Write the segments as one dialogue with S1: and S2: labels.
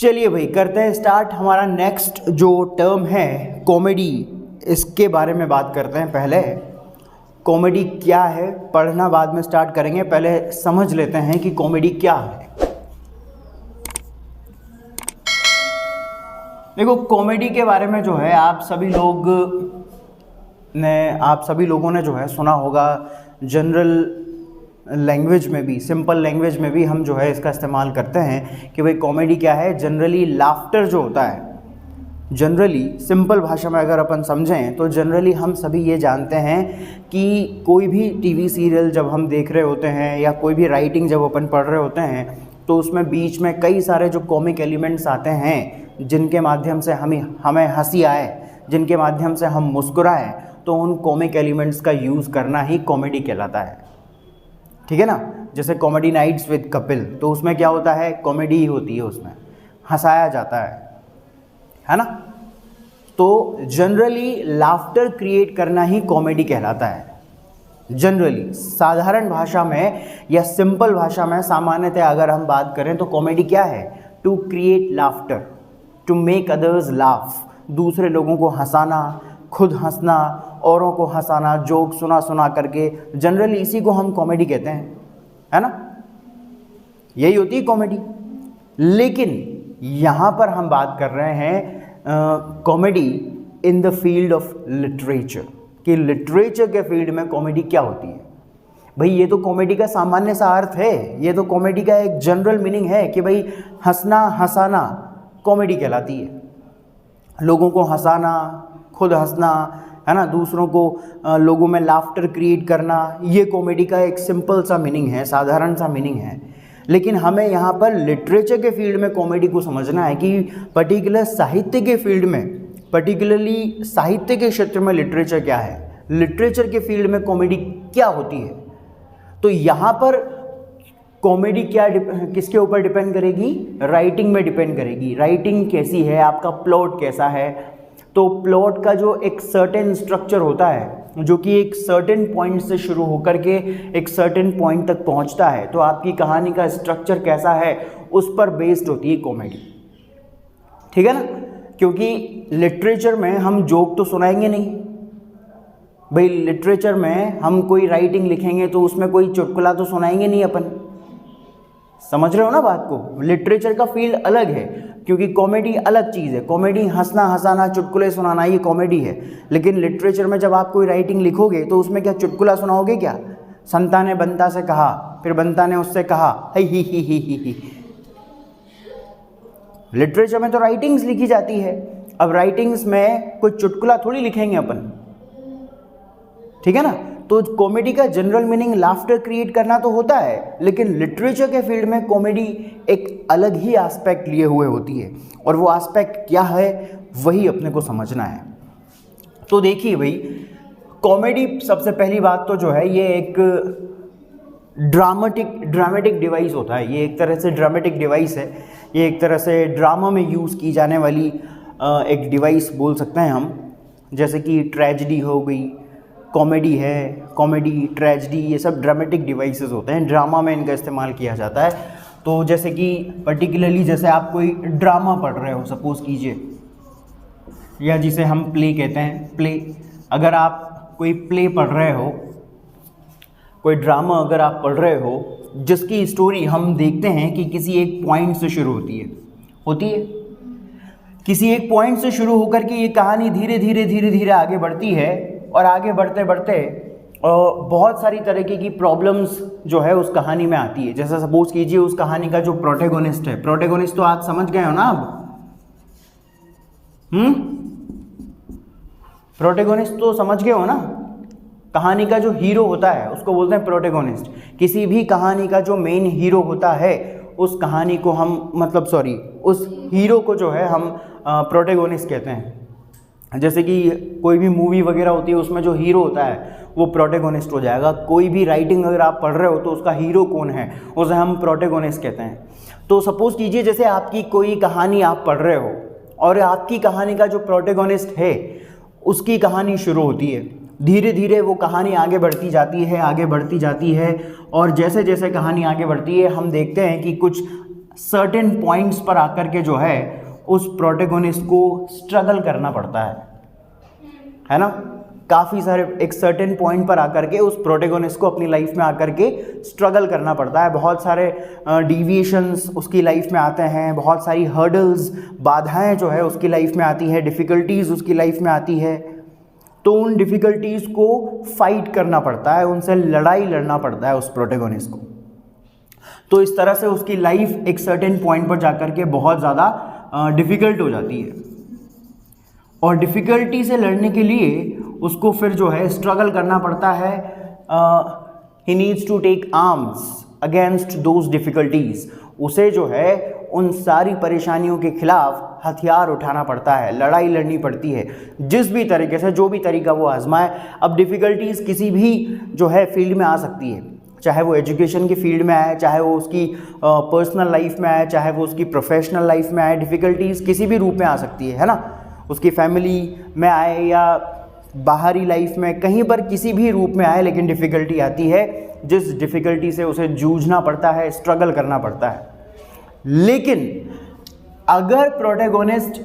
S1: चलिए भाई करते हैं स्टार्ट। हमारा नेक्स्ट जो टर्म है कॉमेडी, इसके बारे में बात करते हैं। पहले कॉमेडी क्या है पढ़ना बाद में स्टार्ट करेंगे, पहले समझ लेते हैं कि कॉमेडी क्या है। देखो कॉमेडी के बारे में जो है आप सभी लोगों ने जो है सुना होगा। जनरल लैंग्वेज में भी, सिंपल लैंग्वेज में भी हम जो है इसका इस्तेमाल करते हैं कि भाई कॉमेडी क्या है। जनरली लाफ्टर जो होता है, जनरली सिंपल भाषा में अगर अपन समझें तो जनरली हम सभी ये जानते हैं कि कोई भी टीवी सीरियल जब हम देख रहे होते हैं या कोई भी राइटिंग जब अपन पढ़ रहे होते हैं तो उसमें बीच में कई सारे जो कॉमिक एलिमेंट्स आते हैं जिनके माध्यम से हमें हंसी आए, जिनके माध्यम से हम मुस्कुराएं, तो उन कॉमिक एलिमेंट्स का यूज़ करना ही कॉमेडी कहलाता है। ठीक है ना। जैसे कॉमेडी नाइट्स विद कपिल, तो उसमें क्या होता है, कॉमेडी ही होती है, उसमें हंसाया जाता है ना। तो जनरली लाफ्टर क्रिएट करना ही कॉमेडी कहलाता है। जनरली साधारण भाषा में या सिंपल भाषा में सामान्यतः अगर हम बात करें तो कॉमेडी क्या है, to create laughter, to make others laugh, दूसरे लोगों को हंसाना, खुद हंसना, औरों को हंसाना, जोक सुना करके, जनरली इसी को हम कॉमेडी कहते हैं, है ना। यही होती है कॉमेडी। लेकिन यहाँ पर हम बात कर रहे हैं comedy in the field of literature, कि लिटरेचर के फील्ड में कॉमेडी क्या होती है। भाई ये तो कॉमेडी का सामान्य सा अर्थ है, ये तो कॉमेडी का एक जनरल मीनिंग है कि भाई हंसना हंसाना कॉमेडी कहलाती है। लोगों को हंसाना, खुद हंसना, है ना, दूसरों को लोगों में लाफ्टर क्रिएट करना, ये कॉमेडी का एक सिंपल सा मीनिंग है, साधारण सा मीनिंग है। लेकिन हमें यहाँ पर लिटरेचर के फील्ड में कॉमेडी को समझना है कि पर्टिकुलर साहित्य के फील्ड में, पर्टिकुलरली साहित्य के क्षेत्र में लिटरेचर क्या है, लिटरेचर के फील्ड में कॉमेडी क्या होती है। तो यहाँ पर कॉमेडी क्या किसके ऊपर डिपेंड करेगी, राइटिंग में डिपेंड करेगी। राइटिंग कैसी है, आपका प्लॉट कैसा है। तो प्लॉट का जो एक सर्टेन स्ट्रक्चर होता है जो कि एक सर्टेन पॉइंट से शुरू होकर के एक सर्टेन पॉइंट तक पहुंचता है, तो आपकी कहानी का स्ट्रक्चर कैसा है उस पर बेस्ड होती है कॉमेडी। ठीक है ना। क्योंकि लिटरेचर में हम जोक तो सुनाएंगे नहीं भाई, लिटरेचर में हम कोई राइटिंग लिखेंगे तो उसमें कोई चुटकुला तो सुनाएंगे नहीं अपन। समझ रहे हो ना बात को। लिटरेचर का फील्ड अलग है क्योंकि कॉमेडी अलग चीज़ है। कॉमेडी हंसना हंसाना, चुटकुले सुनाना, ये कॉमेडी है। लेकिन लिटरेचर में जब आप कोई राइटिंग लिखोगे तो उसमें क्या चुटकुला सुनाओगे क्या, संता ने बंता से कहा, फिर बंता ने उससे कहा, ही। लिटरेचर में तो राइटिंग्स लिखी जाती है। अब राइटिंग्स में कोई चुटकुला थोड़ी लिखेंगे अपन, ठीक है ना। तो कॉमेडी का जनरल मीनिंग लाफ्टर क्रिएट करना तो होता है, लेकिन लिटरेचर के फील्ड में कॉमेडी एक अलग ही एस्पेक्ट लिए हुए होती है, और वो एस्पेक्ट क्या है वही अपने को समझना है। तो देखिए भाई, कॉमेडी सबसे पहली बात तो जो है ये एक ड्रामेटिक डिवाइस होता है। ये एक तरह से ड्रामेटिक डिवाइस है। ये एक तरह से ड्रामा में यूज़ की जाने वाली एक डिवाइस बोल सकते हैं हम। जैसे कि ट्रेजेडी हो गई, कॉमेडी है, कॉमेडी, ट्रेजेडी, ये सब ड्रामेटिक डिवाइसेस होते हैं, ड्रामा में इनका इस्तेमाल किया जाता है। तो जैसे कि पर्टिकुलरली जैसे आप कोई ड्रामा पढ़ रहे हो सपोज कीजिए, या जिसे हम प्ले कहते हैं, प्ले। अगर आप कोई प्ले पढ़ रहे हो, कोई ड्रामा अगर आप पढ़ रहे हो जिसकी स्टोरी हम देखते हैं कि किसी एक पॉइंट से शुरू होती है, किसी एक पॉइंट से शुरू होकर के ये कहानी धीरे धीरे आगे बढ़ती है, और आगे बढ़ते बहुत सारी तरीके की प्रॉब्लम्स जो है उस कहानी में आती है। जैसे सपोज कीजिए उस कहानी का जो प्रोटैगोनिस्ट है, प्रोटैगोनिस्ट तो आप समझ गए हो ना अब, प्रोटैगोनिस्ट तो समझ गए हो ना। कहानी का जो हीरो होता है उसको बोलते हैं प्रोटैगोनिस्ट। किसी भी कहानी का जो मेन हीरो होता है उस कहानी को हम उस हीरो को जो है हम प्रोटैगोनिस्ट कहते हैं। जैसे कि कोई भी मूवी वगैरह होती है उसमें जो हीरो होता है वो प्रोटैगोनिस्ट हो जाएगा। कोई भी राइटिंग अगर आप पढ़ रहे हो तो उसका हीरो कौन है उसे हम प्रोटैगोनिस्ट कहते हैं। तो सपोज कीजिए जैसे आपकी कोई कहानी आप पढ़ रहे हो और आपकी कहानी का जो प्रोटैगोनिस्ट है उसकी कहानी शुरू होती है, धीरे धीरे वो कहानी आगे बढ़ती जाती है, और जैसे जैसे कहानी आगे बढ़ती है हम देखते हैं कि कुछ सर्टेन पॉइंट्स पर आकर के जो है उस प्रोटैगनिस्ट को स्ट्रगल करना पड़ता है ना। काफ़ी सारे एक सर्टेन पॉइंट पर आकर के उस प्रोटैगनिस्ट को अपनी लाइफ में आकर के स्ट्रगल करना पड़ता है। बहुत सारे डिविएशंस उसकी लाइफ में आते हैं, बहुत सारी हर्डल्स, बाधाएं जो है उसकी लाइफ में आती है, डिफ़िकल्टीज़ उसकी लाइफ में आती है। तो उन डिफ़िकल्टीज़ को फाइट करना पड़ता है, उनसे लड़ाई लड़ना पड़ता है उस प्रोटैगनिस्ट को। तो इस तरह से उसकी लाइफ एक सर्टेन पॉइंट पर जाकर के बहुत ज़्यादा डिफ़िकल्ट हो जाती है, और डिफ़िकल्टी से लड़ने के लिए उसको फिर जो है स्ट्रगल करना पड़ता है। He needs to take arms against those difficulties. उसे जो है उन सारी परेशानियों के खिलाफ हथियार उठाना पड़ता है, लड़ाई लड़नी पड़ती है, जिस भी तरीके से, जो भी तरीका वो आजमाए। अब डिफ़िकल्टीज़ किसी भी जो है फील्ड में आ सकती है, चाहे वो एजुकेशन की फील्ड में आए, चाहे वो उसकी पर्सनल लाइफ में आए, चाहे वो उसकी प्रोफेशनल लाइफ में आए। डिफ़िकल्टीज़ किसी भी रूप में आ सकती है ना। उसकी फैमिली में आए या बाहरी लाइफ में, कहीं पर किसी भी रूप में आए, लेकिन डिफ़िकल्टी आती है, जिस डिफ़िकल्टी से उसे जूझना पड़ता है, स्ट्रगल करना पड़ता है। लेकिन अगर प्रोटैगनिस्ट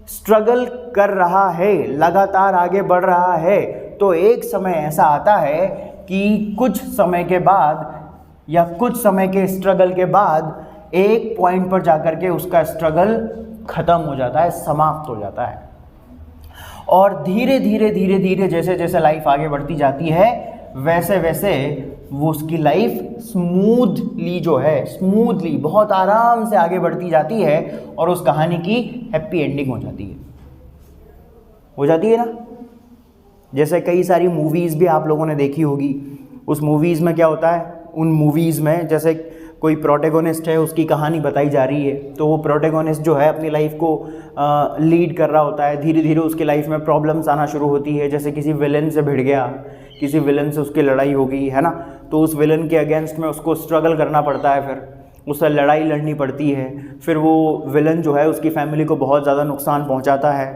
S1: स्ट्रगल कर रहा है, लगातार आगे बढ़ रहा है, तो एक समय ऐसा आता है कि कुछ समय के बाद या कुछ समय के स्ट्रगल के बाद एक पॉइंट पर जाकर के उसका स्ट्रगल ख़त्म हो जाता है, समाप्त हो जाता है। और धीरे धीरे धीरे धीरे जैसे जैसे लाइफ आगे बढ़ती जाती है, वैसे वैसे वो उसकी लाइफ स्मूथली जो है, स्मूथली बहुत आराम से आगे बढ़ती जाती है, और उस कहानी की हैप्पी एंडिंग हो जाती है ना। जैसे कई सारी मूवीज़ भी आप लोगों ने देखी होगी। उस मूवीज़ में क्या होता है, उन मूवीज़ में जैसे कोई प्रोटैगनिस्ट है, उसकी कहानी बताई जा रही है, तो वो प्रोटैगनिस्ट जो है अपनी लाइफ को लीड कर रहा होता है। धीरे धीरे उसकी लाइफ में प्रॉब्लम्स आना शुरू होती है, जैसे किसी विलन से भिड़ गया, किसी विलन से उसकी लड़ाई हो गई है ना, तो उस विलन के अगेंस्ट में उसको स्ट्रगल करना पड़ता है, फिर उससे लड़ाई लड़नी पड़ती है। फिर वो विलन जो है उसकी फैमिली को बहुत ज़्यादा नुकसान पहुँचाता है,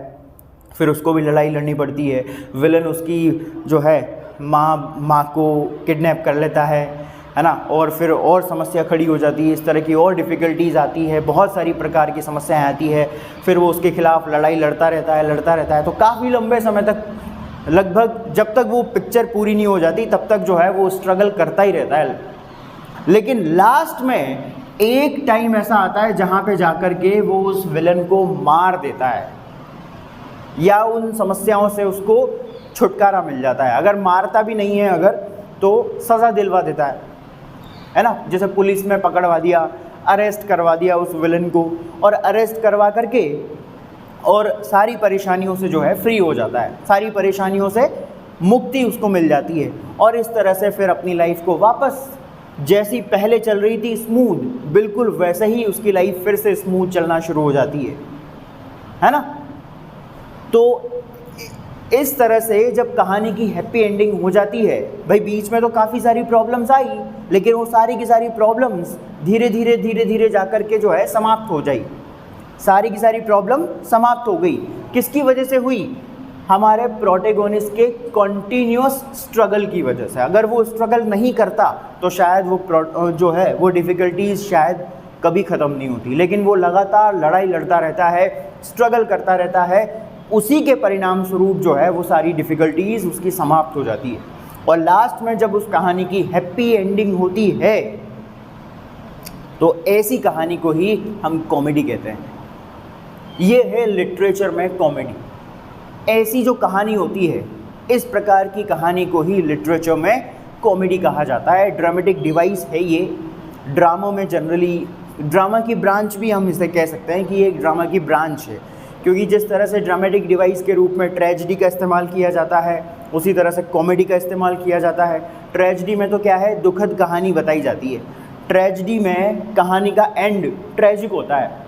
S1: फिर उसको भी लड़ाई लड़नी पड़ती है। विलन उसकी जो है माँ को किडनैप कर लेता है ना, और फिर और समस्या खड़ी हो जाती है। इस तरह की और डिफ़िकल्टीज़ आती है, बहुत सारी प्रकार की समस्याएं आती है। फिर वो उसके खिलाफ लड़ाई लड़ता रहता है। तो काफ़ी लंबे समय तक, लगभग जब तक वो पिक्चर पूरी नहीं हो जाती, तब तक जो है वो स्ट्रगल करता ही रहता है। लेकिन लास्ट में एक टाइम ऐसा आता है जहाँ पे जाकर के वो उस विलन को मार देता है, या उन समस्याओं से उसको छुटकारा मिल जाता है। अगर मारता भी नहीं है अगर, तो सज़ा दिलवा देता है ना। जैसे पुलिस में पकड़वा दिया, अरेस्ट करवा दिया उस विलन को, और अरेस्ट करवा करके और सारी परेशानियों से जो है फ्री हो जाता है, सारी परेशानियों से मुक्ति उसको मिल जाती है। और इस तरह से फिर अपनी लाइफ को वापस जैसी पहले चल रही थी स्मूथ, बिल्कुल वैसे ही उसकी लाइफ फिर से स्मूथ चलना शुरू हो जाती है ना। तो इस तरह से जब कहानी की हैप्पी एंडिंग हो जाती है, भाई बीच में तो काफ़ी सारी प्रॉब्लम्स आई, लेकिन वो सारी की सारी प्रॉब्लम्स धीरे धीरे जाकर के जो है समाप्त हो जाई। सारी की सारी प्रॉब्लम समाप्त हो गई। किसकी वजह से हुई? हमारे प्रोटैगनिस्ट के कॉन्टीन्यूअस स्ट्रगल की वजह से। अगर वो स्ट्रगल नहीं करता तो शायद वो जो है वो डिफ़िकल्टीज़ शायद कभी ख़त्म नहीं होती, लेकिन वो लगातार लड़ाई लड़ता रहता है, स्ट्रगल करता रहता है। उसी के परिणाम स्वरूप जो है वो सारी डिफ़िकल्टीज़ उसकी समाप्त हो जाती है। और लास्ट में जब उस कहानी की हैप्पी एंडिंग होती है, तो ऐसी कहानी को ही हम कॉमेडी कहते हैं। ये है लिटरेचर में कॉमेडी। ऐसी जो कहानी होती है, इस प्रकार की कहानी को ही लिटरेचर में कॉमेडी कहा जाता है। ड्रामेटिक डिवाइस है ये। ड्रामों में जनरली, ड्रामा की ब्रांच भी हम इसे कह सकते हैं कि ये एक ड्रामा की ब्रांच है, क्योंकि जिस तरह से ड्रामेटिक डिवाइस के रूप में ट्रेजेडी का इस्तेमाल किया जाता है, उसी तरह से कॉमेडी का इस्तेमाल किया जाता है। ट्रेजेडी में तो क्या है, दुखद कहानी बताई जाती है। ट्रेजेडी में कहानी का एंड ट्रेजिक होता है।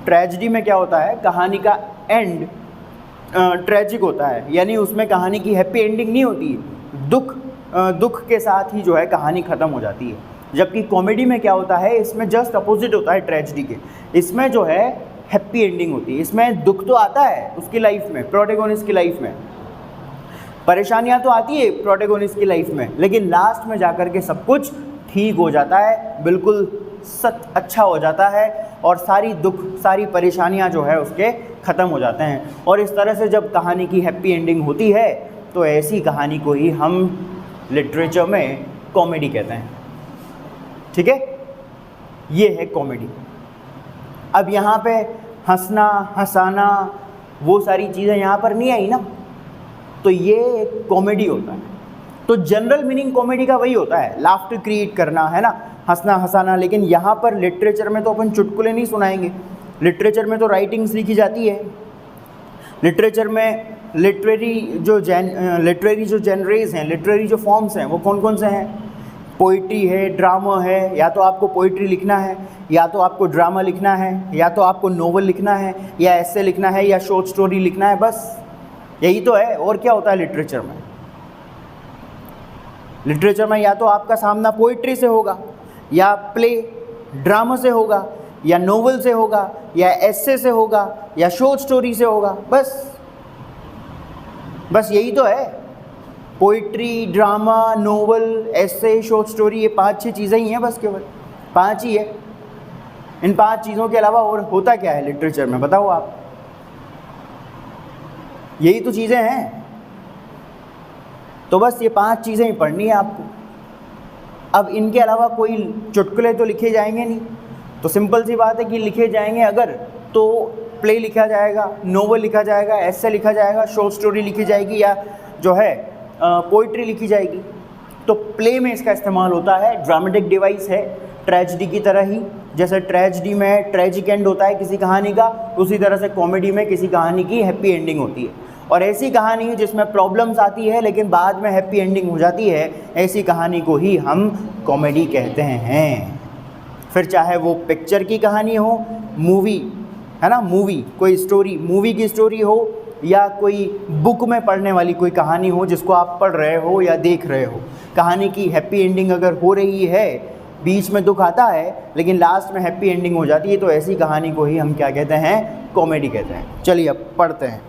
S1: ट्रेजेडी में क्या होता है, कहानी का एंड ट्रेजिक होता है, यानी उसमें कहानी की हैप्पी एंडिंग नहीं होती, दुख के साथ ही जो है कहानी ख़त्म हो जाती है। जबकि कॉमेडी में क्या होता है, इसमें जस्ट अपोजिट होता है ट्रेजेडी के। इसमें जो है हैप्पी एंडिंग होती है। इसमें दुख तो आता है उसकी लाइफ में, प्रोटैगनिस्ट की लाइफ में, परेशानियां तो आती है प्रोटैगनिस्ट की लाइफ में, लेकिन लास्ट में जाकर के सब कुछ ठीक हो जाता है, बिल्कुल अच्छा हो जाता है और सारी दुख सारी परेशानियां जो है उसके ख़त्म हो जाते हैं। और इस तरह से जब कहानी की हैप्पी एंडिंग होती है तो ऐसी कहानी को ही हम लिटरेचर में कॉमेडी कहते हैं। ठीक है, ये है कॉमेडी। अब यहाँ पे हंसना हंसाना वो सारी चीज़ें यहाँ पर नहीं आई ना, तो ये कॉमेडी होता है। तो जनरल मीनिंग कॉमेडी का वही होता है, लाफ्टर क्रिएट करना, है ना, हंसना हंसाना। लेकिन यहाँ पर लिटरेचर में तो अपन चुटकुले नहीं सुनाएंगे, लिटरेचर में तो राइटिंग्स लिखी जाती है। लिटरेचर में लिटरेरी जो जेनरेज हैं, लिटरेरी जो फॉर्म्स हैं वो कौन कौन से हैं? पोइट्री है, ड्रामा है, या तो आपको पोइट्री लिखना है, या तो आपको ड्रामा लिखना है, या तो आपको नोवेल लिखना है, या एसे लिखना है, या शॉर्ट स्टोरी लिखना है, बस यही तो है। और क्या होता है लिटरेचर में? लिटरेचर में या तो आपका सामना पोइट्री से होगा, या प्ले ड्रामा से होगा, या नोवेल से होगा, या एसे से होगा, या शॉर्ट स्टोरी से होगा, बस यही तो है। पोइट्री, ड्रामा, नोवेल, एसे, शॉर्ट स्टोरी, ये 5-6 चीज़ें ही हैं, बस केवल 5 ही है। इन 5 चीज़ों के अलावा और होता क्या है लिटरेचर में, बताओ आप? यही तो चीज़ें हैं। तो बस ये 5 चीज़ें ही पढ़नी है आपको। अब इनके अलावा कोई चुटकुले तो लिखे जाएंगे नहीं, तो सिंपल सी बात है कि लिखे जाएंगे अगर तो प्ले लिखा जाएगा, नोवेल लिखा जाएगा, एसे लिखा जाएगा, शॉर्ट स्टोरी लिखी जाएगी, या जो है पोइट्री लिखी जाएगी। तो प्ले में इसका इस्तेमाल होता है, ड्रामेटिक डिवाइस है, ट्रेजिडी की तरह ही। जैसे ट्रेजिडी में ट्रेजिक एंड होता है किसी कहानी का, उसी तरह से कॉमेडी में किसी कहानी की हैप्पी एंडिंग होती है। और ऐसी कहानी जिसमें प्रॉब्लम्स आती है लेकिन बाद में हैप्पी एंडिंग हो जाती है, ऐसी कहानी को ही हम कॉमेडी कहते हैं। फिर चाहे वो पिक्चर की कहानी हो, मूवी, है ना, मूवी कोई स्टोरी, मूवी की स्टोरी हो, या कोई बुक में पढ़ने वाली कोई कहानी हो जिसको आप पढ़ रहे हो या देख रहे हो। कहानी की हैप्पी एंडिंग अगर हो रही है, बीच में दुख आता है लेकिन लास्ट में हैप्पी एंडिंग हो जाती है, तो ऐसी कहानी को ही हम क्या कहते हैं? कॉमेडी कहते हैं। चलिए अब पढ़ते हैं।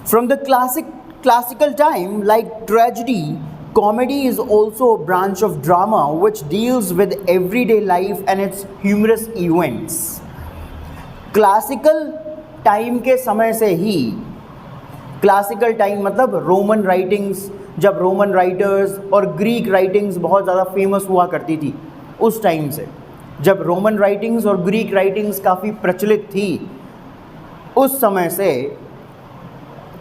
S1: From the classical time, like tragedy, comedy is also a branch of drama which deals with everyday life and its humorous events. Classical time के समय से ही, क्लासिकल टाइम मतलब रोमन राइटिंग्स, जब रोमन राइटर्स और ग्रीक राइटिंग्स बहुत ज़्यादा famous हुआ करती थी, उस टाइम से जब रोमन राइटिंग्स और ग्रीक राइटिंग्स काफ़ी प्रचलित थी, उस समय से,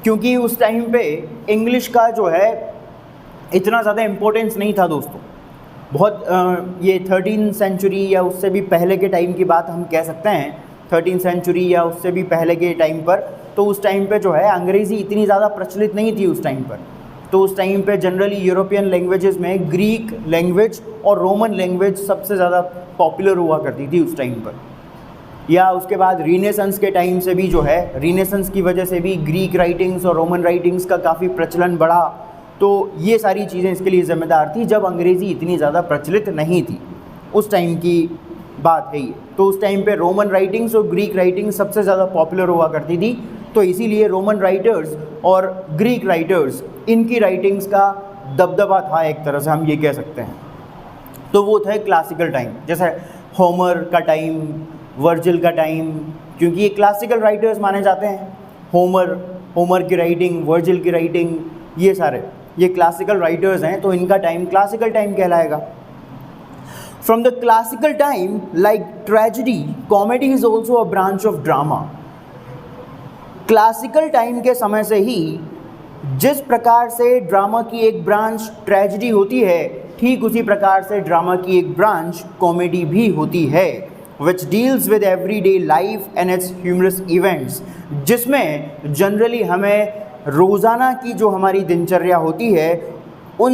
S1: क्योंकि उस टाइम पे इंग्लिश का जो है इतना ज़्यादा इम्पोर्टेंस नहीं था दोस्तों। बहुत ये 13th सेंचुरी या उससे भी पहले के टाइम की बात हम कह सकते हैं, 13th सेंचुरी या उससे भी पहले के टाइम पर। तो उस टाइम पे जो है अंग्रेज़ी इतनी ज़्यादा प्रचलित नहीं थी उस टाइम पर। तो उस टाइम पे जनरली यूरोपियन लैंग्वेजेस में ग्रीक लैंग्वेज और रोमन लैंग्वेज सबसे ज़्यादा पॉपुलर हुआ करती थी उस टाइम पर। या उसके बाद रीनेसेंस के टाइम से भी जो है, रीनेसेंस की वजह से भी ग्रीक राइटिंग्स और रोमन राइटिंग्स का काफ़ी प्रचलन बढ़ा। तो ये सारी चीज़ें इसके लिए ज़िम्मेदार थी, जब अंग्रेज़ी इतनी ज़्यादा प्रचलित नहीं थी। उस टाइम की बात है ये। तो उस टाइम पे रोमन राइटिंग्स और ग्रीक राइटिंग्स सबसे ज़्यादा पॉपुलर हुआ करती थी। तो इसीलिए रोमन राइटर्स और ग्रीक राइटर्स, इनकी राइटिंग्स का दबदबा था, एक तरह से हम ये कह सकते हैं। तो वो थे क्लासिकल टाइम, जैसे होमर का टाइम, वर्जिल का टाइम, क्योंकि ये क्लासिकल राइटर्स माने जाते हैं। होमर की राइटिंग, वर्जिल की राइटिंग, ये सारे ये क्लासिकल राइटर्स हैं, तो इनका टाइम क्लासिकल टाइम कहलाएगा। From the classical time, like tragedy, comedy is also a branch of drama. Classical time के समय से ही जिस प्रकार से ड्रामा की एक ब्रांच ट्रेजिडी होती है, ठीक उसी प्रकार से ड्रामा की एक ब्रांच कॉमेडी भी होती है, which deals with everyday life and its humorous events, जिसमें जनरली हमें रोज़ाना की जो हमारी दिनचर्या होती है, उन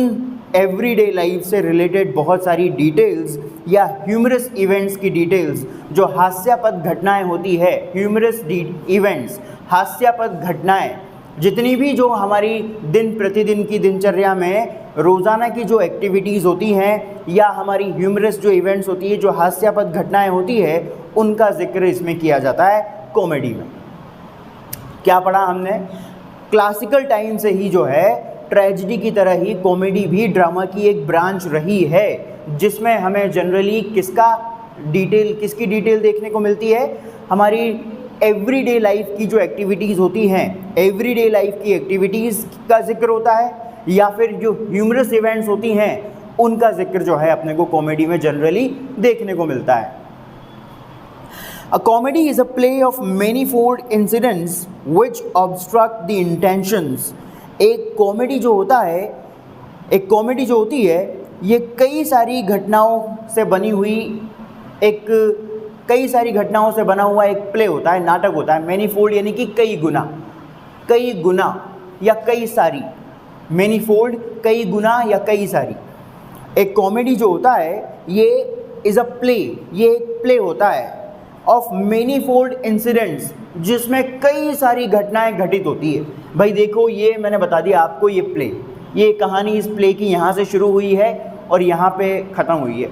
S1: एवरीडे लाइफ से रिलेटेड बहुत सारी डिटेल्स या ह्यूमरस इवेंट्स की डिटेल्स, जो हास्यास्पद घटनाएं होती है, ह्यूमरस इवेंट्स, हास्यास्पद घटनाएं, जितनी भी जो हमारी दिन प्रतिदिन की दिनचर्या में रोज़ाना की जो एक्टिविटीज़ होती हैं या हमारी ह्यूमरस जो इवेंट्स होती है, जो हास्यास्पद घटनाएं होती है, उनका जिक्र इसमें किया जाता है कॉमेडी में। क्या पढ़ा हमने? क्लासिकल टाइम से ही जो है ट्रेजेडी की तरह ही कॉमेडी भी ड्रामा की एक ब्रांच रही है, जिसमें हमें जनरली किसकी डिटेल देखने को मिलती है, हमारी एवरीडे लाइफ की जो एक्टिविटीज़ होती हैं, एवरीडे लाइफ की एक्टिविटीज़ का जिक्र होता है, या फिर जो ह्यूमरस इवेंट्स होती हैं उनका जिक्र जो है अपने को कॉमेडी में जनरली देखने को मिलता है। A comedy is a play of manifold incidents which obstruct the intentions. एक कॉमेडी जो होती है ये कई सारी घटनाओं से घटनाओं से बना हुआ एक प्ले होता है, नाटक होता है। मैनीफोल्ड यानी कि कई गुना या कई सारी, मैनीफोल्ड कई गुना या कई सारी। एक कॉमेडी जो होता है ये इज़ अ प्ले, ये एक प्ले होता है ऑफ मैनीफोल्ड इंसिडेंट्स, जिसमें कई सारी घटनाएं घटित होती है। भाई देखो, ये मैंने बता दिया आपको, ये कहानी इस प्ले की यहाँ से शुरू हुई है और यहाँ पे ख़त्म हुई है।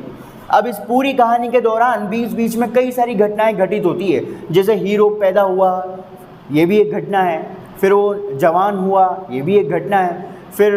S1: अब इस पूरी कहानी के दौरान बीच बीच में कई सारी घटनाएं घटित होती है, जैसे हीरो पैदा हुआ, ये भी एक घटना है, फिर वो जवान हुआ, ये भी एक घटना है, फिर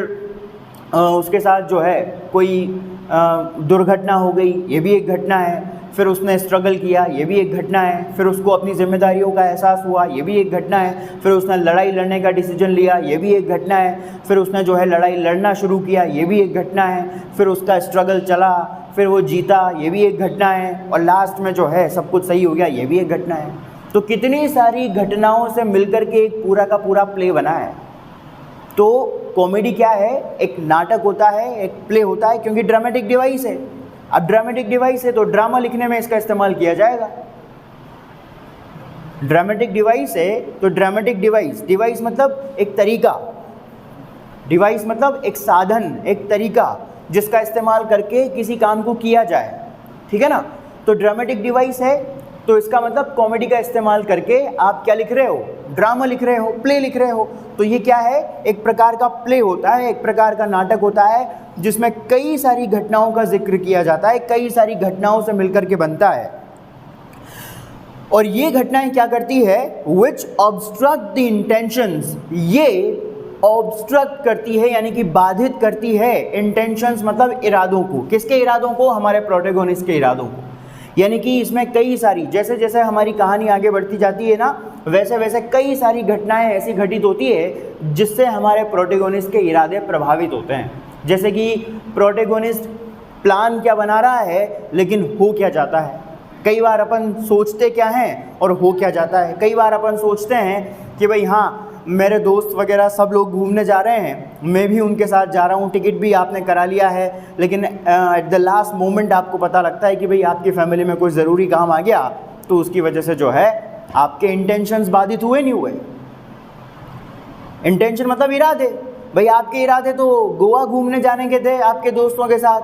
S1: उसके साथ जो है कोई दुर्घटना हो गई, ये भी एक घटना है, फिर उसने स्ट्रगल किया, ये भी एक घटना है, फिर उसको अपनी जिम्मेदारियों का एहसास हुआ, ये भी एक घटना है, फिर उसने लड़ाई लड़ने का डिसीजन लिया, ये भी एक घटना है, फिर उसने जो है लड़ाई लड़ना शुरू किया, ये भी एक घटना है, फिर उसका स्ट्रगल चला, फिर वो जीता, ये भी एक घटना है, और लास्ट में जो है सब कुछ सही हो गया, ये भी एक घटना है। तो कितनी सारी घटनाओं से मिलकर के एक पूरा का पूरा प्ले बना है। तो कॉमेडी क्या है? एक नाटक होता है, एक प्ले होता है, क्योंकि ड्रामेटिक डिवाइस है। अब ड्रामेटिक डिवाइस है तो ड्रामा लिखने में इसका इस्तेमाल किया जाएगा। ड्रामेटिक डिवाइस है तो ड्रामेटिक डिवाइस मतलब एक तरीका, डिवाइस मतलब एक साधन, एक तरीका जिसका इस्तेमाल करके किसी काम को किया जाए, ठीक है ना। तो ड्रामेटिक डिवाइस है तो इसका मतलब कॉमेडी का इस्तेमाल करके आप क्या लिख रहे हो? ड्रामा लिख रहे हो, प्ले लिख रहे हो। तो ये क्या है? एक प्रकार का प्ले होता है, एक प्रकार का नाटक होता है, जिसमें कई सारी घटनाओं का जिक्र किया जाता है, कई सारी घटनाओं से मिलकर के बनता है। और ये घटनाएं क्या करती है? विच ऑब्स्ट्रक्ट द इंटेंशंस, ये ऑब्स्ट्रक्ट करती है यानी कि बाधित करती है इंटेंशंस मतलब इरादों को। किसके इरादों को? हमारे प्रोटैगोनिस्ट के इरादों को। यानी कि इसमें कई सारी, जैसे जैसे हमारी कहानी आगे बढ़ती जाती है ना, वैसे वैसे कई सारी घटनाएं ऐसी घटित होती है जिससे हमारे प्रोटैगोनिस्ट के इरादे प्रभावित होते हैं। जैसे कि प्रोटैगोनिस्ट प्लान क्या बना रहा है लेकिन हो क्या जाता है। कई बार अपन सोचते क्या हैं और हो क्या जाता है। कई बार अपन सोचते हैं कि भाई हाँ, मेरे दोस्त वगैरह सब लोग घूमने जा रहे हैं, मैं भी उनके साथ जा रहा हूँ, टिकट भी आपने करा लिया है, लेकिन एट द लास्ट मोमेंट आपको पता लगता है कि भाई आपकी फैमिली में कोई ज़रूरी काम आ गया, तो उसकी वजह से जो है आपके इंटेंशंस बाधित हुए नहीं हुए। इंटेंशन मतलब इरादे। भाई आपके इरादे तो गोवा घूमने जाने के थे आपके दोस्तों के साथ,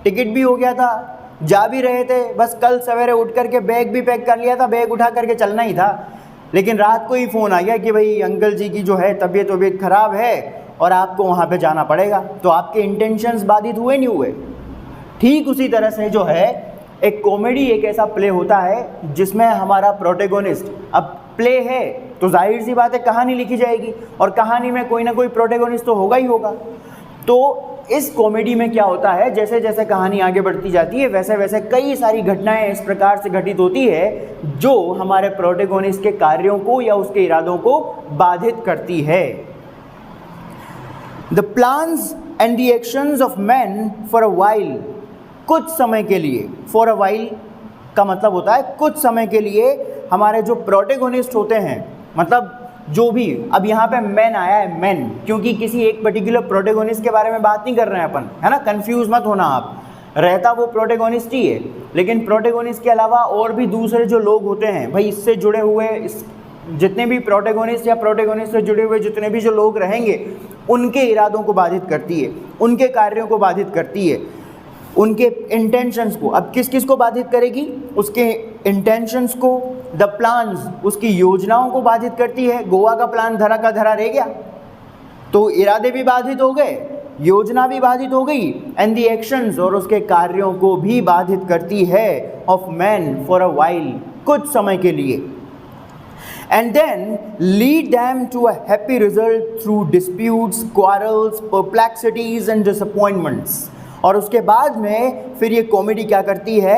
S1: टिकट भी हो गया था, जा भी रहे थे, बस कल सवेरे उठ करके बैग भी पैक कर लिया था, बैग उठा करके चलना ही था। लेकिन रात को ही फ़ोन आ गया कि भाई अंकल जी की जो है तबीयत ख़राब है और आपको वहाँ पे जाना पड़ेगा। तो आपके इंटेंशंस बाधित हुए नहीं हुए। ठीक उसी तरह से जो है एक कॉमेडी एक ऐसा प्ले होता है जिसमें हमारा प्रोटैगोनिस्ट, अब प्ले है तो जाहिर सी बात है कहानी लिखी जाएगी और कहानी में कोई ना कोई प्रोटैगोनिस्ट तो होगा ही होगा। तो इस कॉमेडी में क्या होता है, जैसे जैसे कहानी आगे बढ़ती जाती है वैसे वैसे कई सारी घटनाएं इस प्रकार से घटित होती है जो हमारे प्रोटैगोनिस्ट के कार्यों को या उसके इरादों को बाधित करती है। The plans and the actions of man for a while, कुछ समय के लिए। फॉर अ वाइल का मतलब होता है कुछ समय के लिए हमारे जो प्रोटैगोनिस्ट होते हैं, मतलब जो भी, अब यहाँ पे मैन आया है, मैन, क्योंकि किसी एक पर्टिकुलर प्रोटैगोनिस्ट के बारे में बात नहीं कर रहे हैं अपन, है ना, कंफ्यूज मत होना आप। रहता वो प्रोटैगोनिस्ट ही है, लेकिन प्रोटैगोनिस्ट के अलावा और भी दूसरे जो लोग होते हैं भाई, इससे जुड़े हुए जितने भी प्रोटैगोनिस्ट या प्रोटैगोनिस्ट से जुड़े हुए जितने भी जो लोग रहेंगे, उनके इरादों को बाधित करती है, उनके कार्यों को बाधित करती है, उनके इंटेंशंस को। अब किस किस को बाधित करेगी? उसके इंटेंशंस को, द प्लान्स, उसकी योजनाओं को बाधित करती है। गोवा का प्लान धरा का धरा रह गया तो इरादे भी बाधित हो गए, योजना भी बाधित हो गई, एंड द एक्शंस, और उसके कार्यों को भी बाधित करती है of man for a while, कुछ समय के लिए। and then lead them to a happy result through disputes, quarrels, perplexities and disappointments. और उसके बाद में फिर ये कॉमेडी क्या करती है,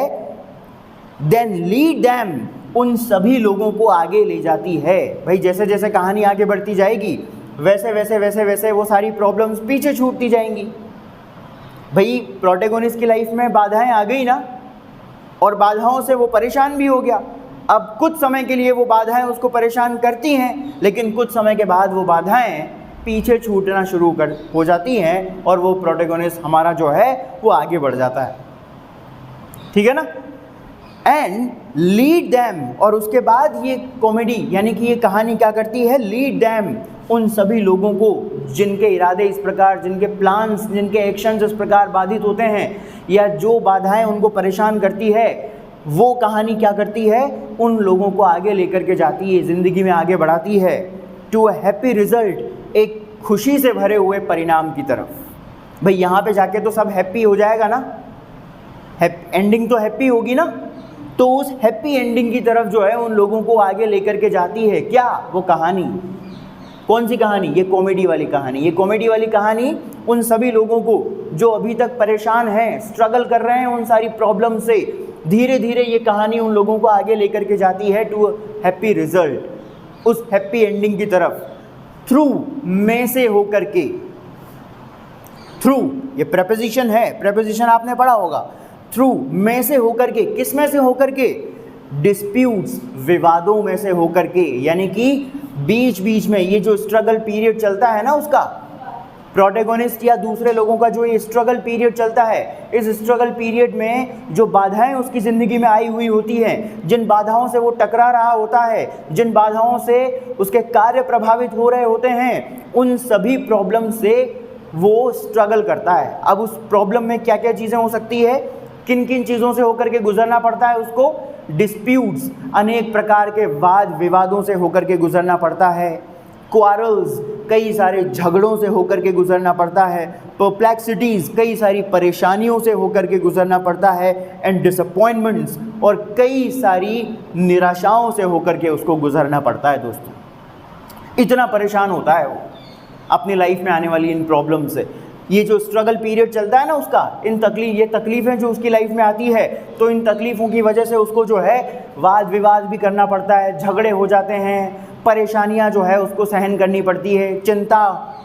S1: then lead them, उन सभी लोगों को आगे ले जाती है। भाई जैसे जैसे कहानी आगे बढ़ती जाएगी वैसे वैसे वैसे वैसे वो सारी प्रॉब्लम्स पीछे छूटती जाएंगी। भाई प्रोटैगोनिस्ट की लाइफ में बाधाएं आ गई ना, और बाधाओं से वो परेशान भी हो गया। अब कुछ समय के लिए वो बाधाएं उसको परेशान करती हैं, लेकिन कुछ समय के बाद वो बाधाएं पीछे छूटना शुरू हो जाती हैं और वो प्रोटैगोनिस्ट हमारा जो है वो आगे बढ़ जाता है। ठीक है ना। एंड लीड दैम, और उसके बाद ये कॉमेडी यानी कि ये कहानी क्या करती है, लीड दैम, उन सभी लोगों को जिनके इरादे इस प्रकार, जिनके प्लान्स, जिनके एक्शंस इस प्रकार बाधित होते हैं या जो बाधाएं उनको परेशान करती है, वो कहानी क्या करती है, उन लोगों को आगे लेकर के जाती है, ज़िंदगी में आगे बढ़ाती है टू अ हैप्पी रिजल्ट, एक खुशी से भरे हुए परिणाम की तरफ। भाई यहाँ पे जाके तो सब हैप्पी हो जाएगा ना, एंडिंग तो हैप्पी होगी ना, तो उस हैप्पी एंडिंग की तरफ जो है उन लोगों को आगे लेकर के जाती है क्या, वो कहानी। कौन सी कहानी, ये कॉमेडी वाली कहानी। ये कॉमेडी वाली कहानी उन सभी लोगों को जो अभी तक परेशान हैं, स्ट्रगल कर रहे हैं उन सारी प्रॉब्लम से, धीरे धीरे ये कहानी उन लोगों को आगे लेकर के जाती है टू हैप्पी रिजल्ट, उस हैप्पी एंडिंग की तरफ, थ्रू, में से होकर के। थ्रू ये प्रेपोजिशन है, प्रेपोजिशन आपने पढ़ा होगा। थ्रू, में से होकर के, किस में से होकर के, डिस्प्यूट्स, विवादों में से होकर के, यानी कि बीच बीच में ये जो स्ट्रगल पीरियड चलता है ना उसका, प्रोटैगोनिस्ट या दूसरे लोगों का जो ये स्ट्रगल पीरियड चलता है, इस स्ट्रगल पीरियड में जो बाधाएं उसकी ज़िंदगी में आई हुई होती हैं, जिन बाधाओं से वो टकरा रहा होता है, जिन बाधाओं से उसके कार्य प्रभावित हो रहे होते हैं, उन सभी प्रॉब्लम से वो स्ट्रगल करता है। अब उस प्रॉब्लम में क्या क्या चीज़ें हो सकती है, किन किन चीज़ों से होकर के गुजरना पड़ता है उसको, डिस्प्यूट्स, अनेक प्रकार के वाद विवादों से होकर के गुजरना पड़ता है, क्वारल्स, कई सारे झगड़ों से होकर के गुजरना पड़ता है, परप्लेक्सिटीज़, कई सारी परेशानियों से होकर के गुजरना पड़ता है, एंड डिसअपॉइंटमेंट्स, और कई सारी निराशाओं से होकर के उसको गुजरना पड़ता है। दोस्तों इतना परेशान होता है वो अपनी लाइफ में आने वाली इन प्रॉब्लम से। ये जो स्ट्रगल पीरियड चलता है ना उसका, ये तकलीफ़ें जो उसकी लाइफ में आती है, तो इन तकलीफ़ों की वजह से उसको जो है वाद विवाद भी करना पड़ता है, झगड़े हो जाते हैं, परेशानियां जो है उसको सहन करनी पड़ती है, चिंता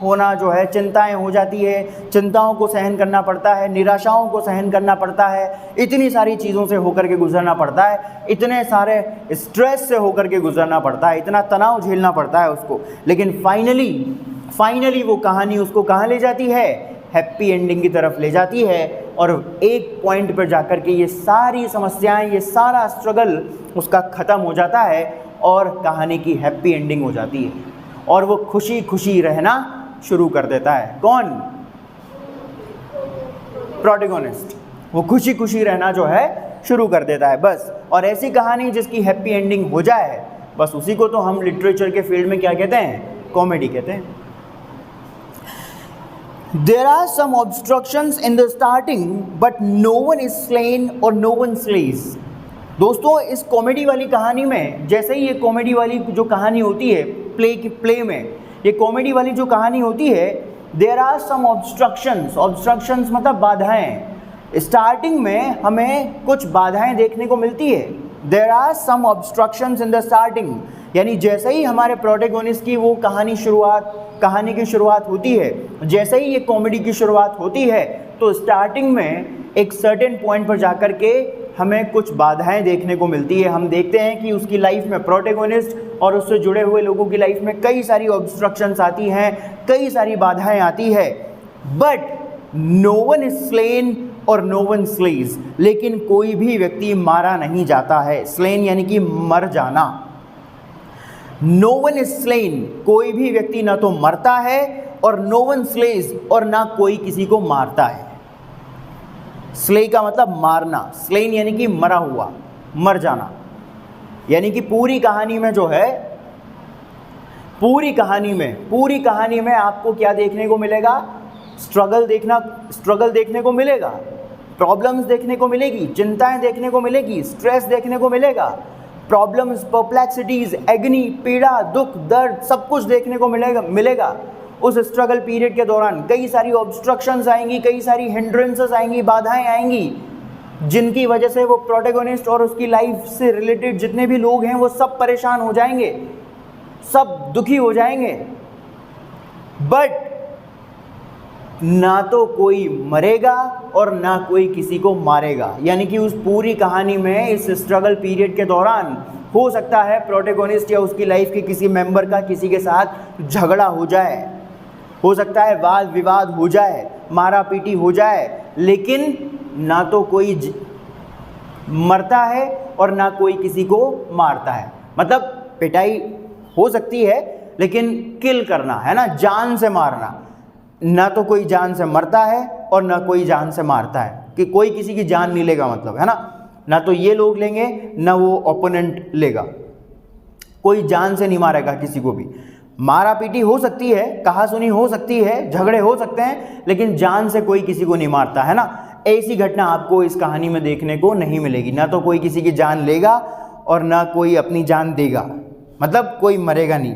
S1: होना जो है, चिंताएं हो जाती है, चिंताओं को सहन करना पड़ता है, निराशाओं को सहन करना पड़ता है, इतनी सारी चीज़ों से होकर के गुजरना पड़ता है, इतने सारे स्ट्रेस से होकर के गुजरना पड़ता है, इतना तनाव झेलना पड़ता है उसको। लेकिन फाइनली वो कहानी उसको कहाँ ले जाती है, हैप्पी एंडिंग की तरफ ले जाती है, और एक पॉइंट पर जाकर के ये सारी समस्याएं, ये सारा स्ट्रगल उसका ख़त्म हो जाता है और कहानी की हैप्पी एंडिंग हो जाती है, और वो खुशी खुशी रहना शुरू कर देता है। कौन, प्रोटैगोनिस्ट, वो खुशी खुशी रहना जो है शुरू कर देता है बस। और ऐसी कहानी जिसकी हैप्पी एंडिंग हो जाए, बस उसी को तो हम लिटरेचर के फील्ड में क्या कहते हैं, कॉमेडी कहते हैं। There are some obstructions in the starting, but no one is slain or no one slays. दोस्तों इस कॉमेडी वाली कहानी में, जैसे ही ये कॉमेडी वाली जो कहानी होती है प्ले में, ये कॉमेडी वाली जो कहानी होती है, there are some obstructions मतलब बाधाएं। स्टार्टिंग में हमें कुछ बाधाएं देखने को मिलती है। There are some obstructions in the starting, यानी जैसे ही हमारे प्रोटैगोनिस्ट की वो कहानी की शुरुआत होती है, जैसे ही ये कॉमेडी की शुरुआत होती है, तो स्टार्टिंग में एक सर्टेन पॉइंट पर जाकर के हमें कुछ बाधाएं देखने को मिलती है। हम देखते हैं कि उसकी लाइफ में, प्रोटैगोनिस्ट और उससे जुड़े हुए लोगों की लाइफ में कई सारी ऑब्स्ट्रक्शंस आती हैं, कई सारी बाधाएं आती है, but no one is slain और नो वन स्लेज, लेकिन कोई भी व्यक्ति मारा नहीं जाता है। स्लेन यानी कि मर जाना। नो वन इज स्लेन, कोई भी व्यक्ति ना तो मरता है, और नो वन स्लेज, और ना कोई किसी को मारता है। स्ले का मतलब मारना, स्लेन यानी कि मरा हुआ, मर जाना। यानी कि पूरी कहानी में जो है, पूरी कहानी में आपको क्या देखने को मिलेगा, स्ट्रगल देखने को मिलेगा, प्रॉब्लम्स देखने को मिलेगी, चिंताएं देखने को मिलेगी, स्ट्रेस देखने को मिलेगा, प्रॉब्लम्स, परप्लेक्सिटीज, एग्नी, पीड़ा, दुख, दर्द सब कुछ देखने को मिलेगा उस स्ट्रगल पीरियड के दौरान। कई सारी ऑब्स्ट्रक्शंस आएंगी, कई सारी हिंड्रेंसेस आएंगी, बाधाएं आएंगी, जिनकी वजह से वो प्रोटैगनिस्ट और उसकी लाइफ से रिलेटेड जितने भी लोग हैं वो सब परेशान हो जाएंगे, सब दुखी हो जाएंगे। बट ना तो कोई मरेगा और ना कोई किसी को मारेगा। यानी कि उस पूरी कहानी में इस स्ट्रगल पीरियड के दौरान हो सकता है प्रोटैगनिस्ट या उसकी लाइफ के किसी मेंबर का किसी के साथ झगड़ा हो जाए, हो सकता है वाद विवाद हो जाए, मारा पीटी हो जाए, लेकिन ना तो कोई मरता है और ना कोई किसी को मारता है। मतलब पिटाई हो सकती है लेकिन किल करना है ना, जान से मारना, ना तो कोई जान से मरता है और ना कोई जान से मारता है, कि कोई किसी की जान नहीं लेगा, मतलब है ना तो ये लोग लेंगे ना वो ओपोनेंट लेगा, कोई जान से नहीं मारेगा किसी को भी। मारा पीटी हो सकती है, कहा सुनी हो सकती है, झगड़े हो सकते हैं, लेकिन जान से कोई किसी को नहीं मारता, है ना। ऐसी घटना आपको इस कहानी में देखने को नहीं मिलेगी। ना तो कोई किसी की जान लेगा और ना कोई अपनी जान देगा, मतलब कोई मरेगा नहीं।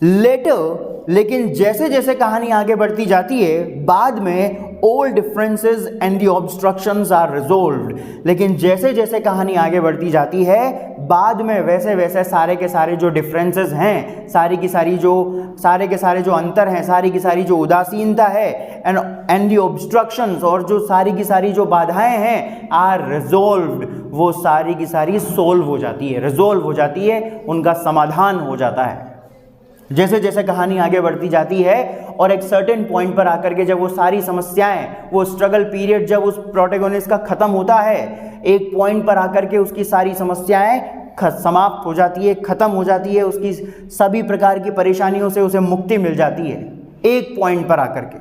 S1: लेटर, लेकिन जैसे जैसे कहानी आगे बढ़ती जाती है, बाद में old differences and the obstructions are resolved. लेकिन जैसे जैसे कहानी आगे बढ़ती जाती है, बाद में वैसे वैसे सारे के सारे जो डिफरेंसेस हैं, सारे के सारे जो अंतर हैं, सारी की सारी जो उदासीनता है एंड द ऑब्स्ट्रक्शंस, और जो सारी की सारी जो बाधाएं हैं, आर रिजोल्व्ड, वो सारी की सारी सोल्व हो जाती है, रिजोल्व हो जाती है, उनका समाधान हो जाता है जैसे जैसे कहानी आगे बढ़ती जाती है। और एक सर्टेन पॉइंट पर आकर के जब वो सारी समस्याएं, वो स्ट्रगल पीरियड जब उस प्रोटैगनिस्ट का खत्म होता है, एक पॉइंट पर आकर के उसकी सारी समस्याएं समाप्त हो जाती है, खत्म हो जाती है, उसकी सभी प्रकार की परेशानियों से उसे मुक्ति मिल जाती है एक पॉइंट पर आकर के।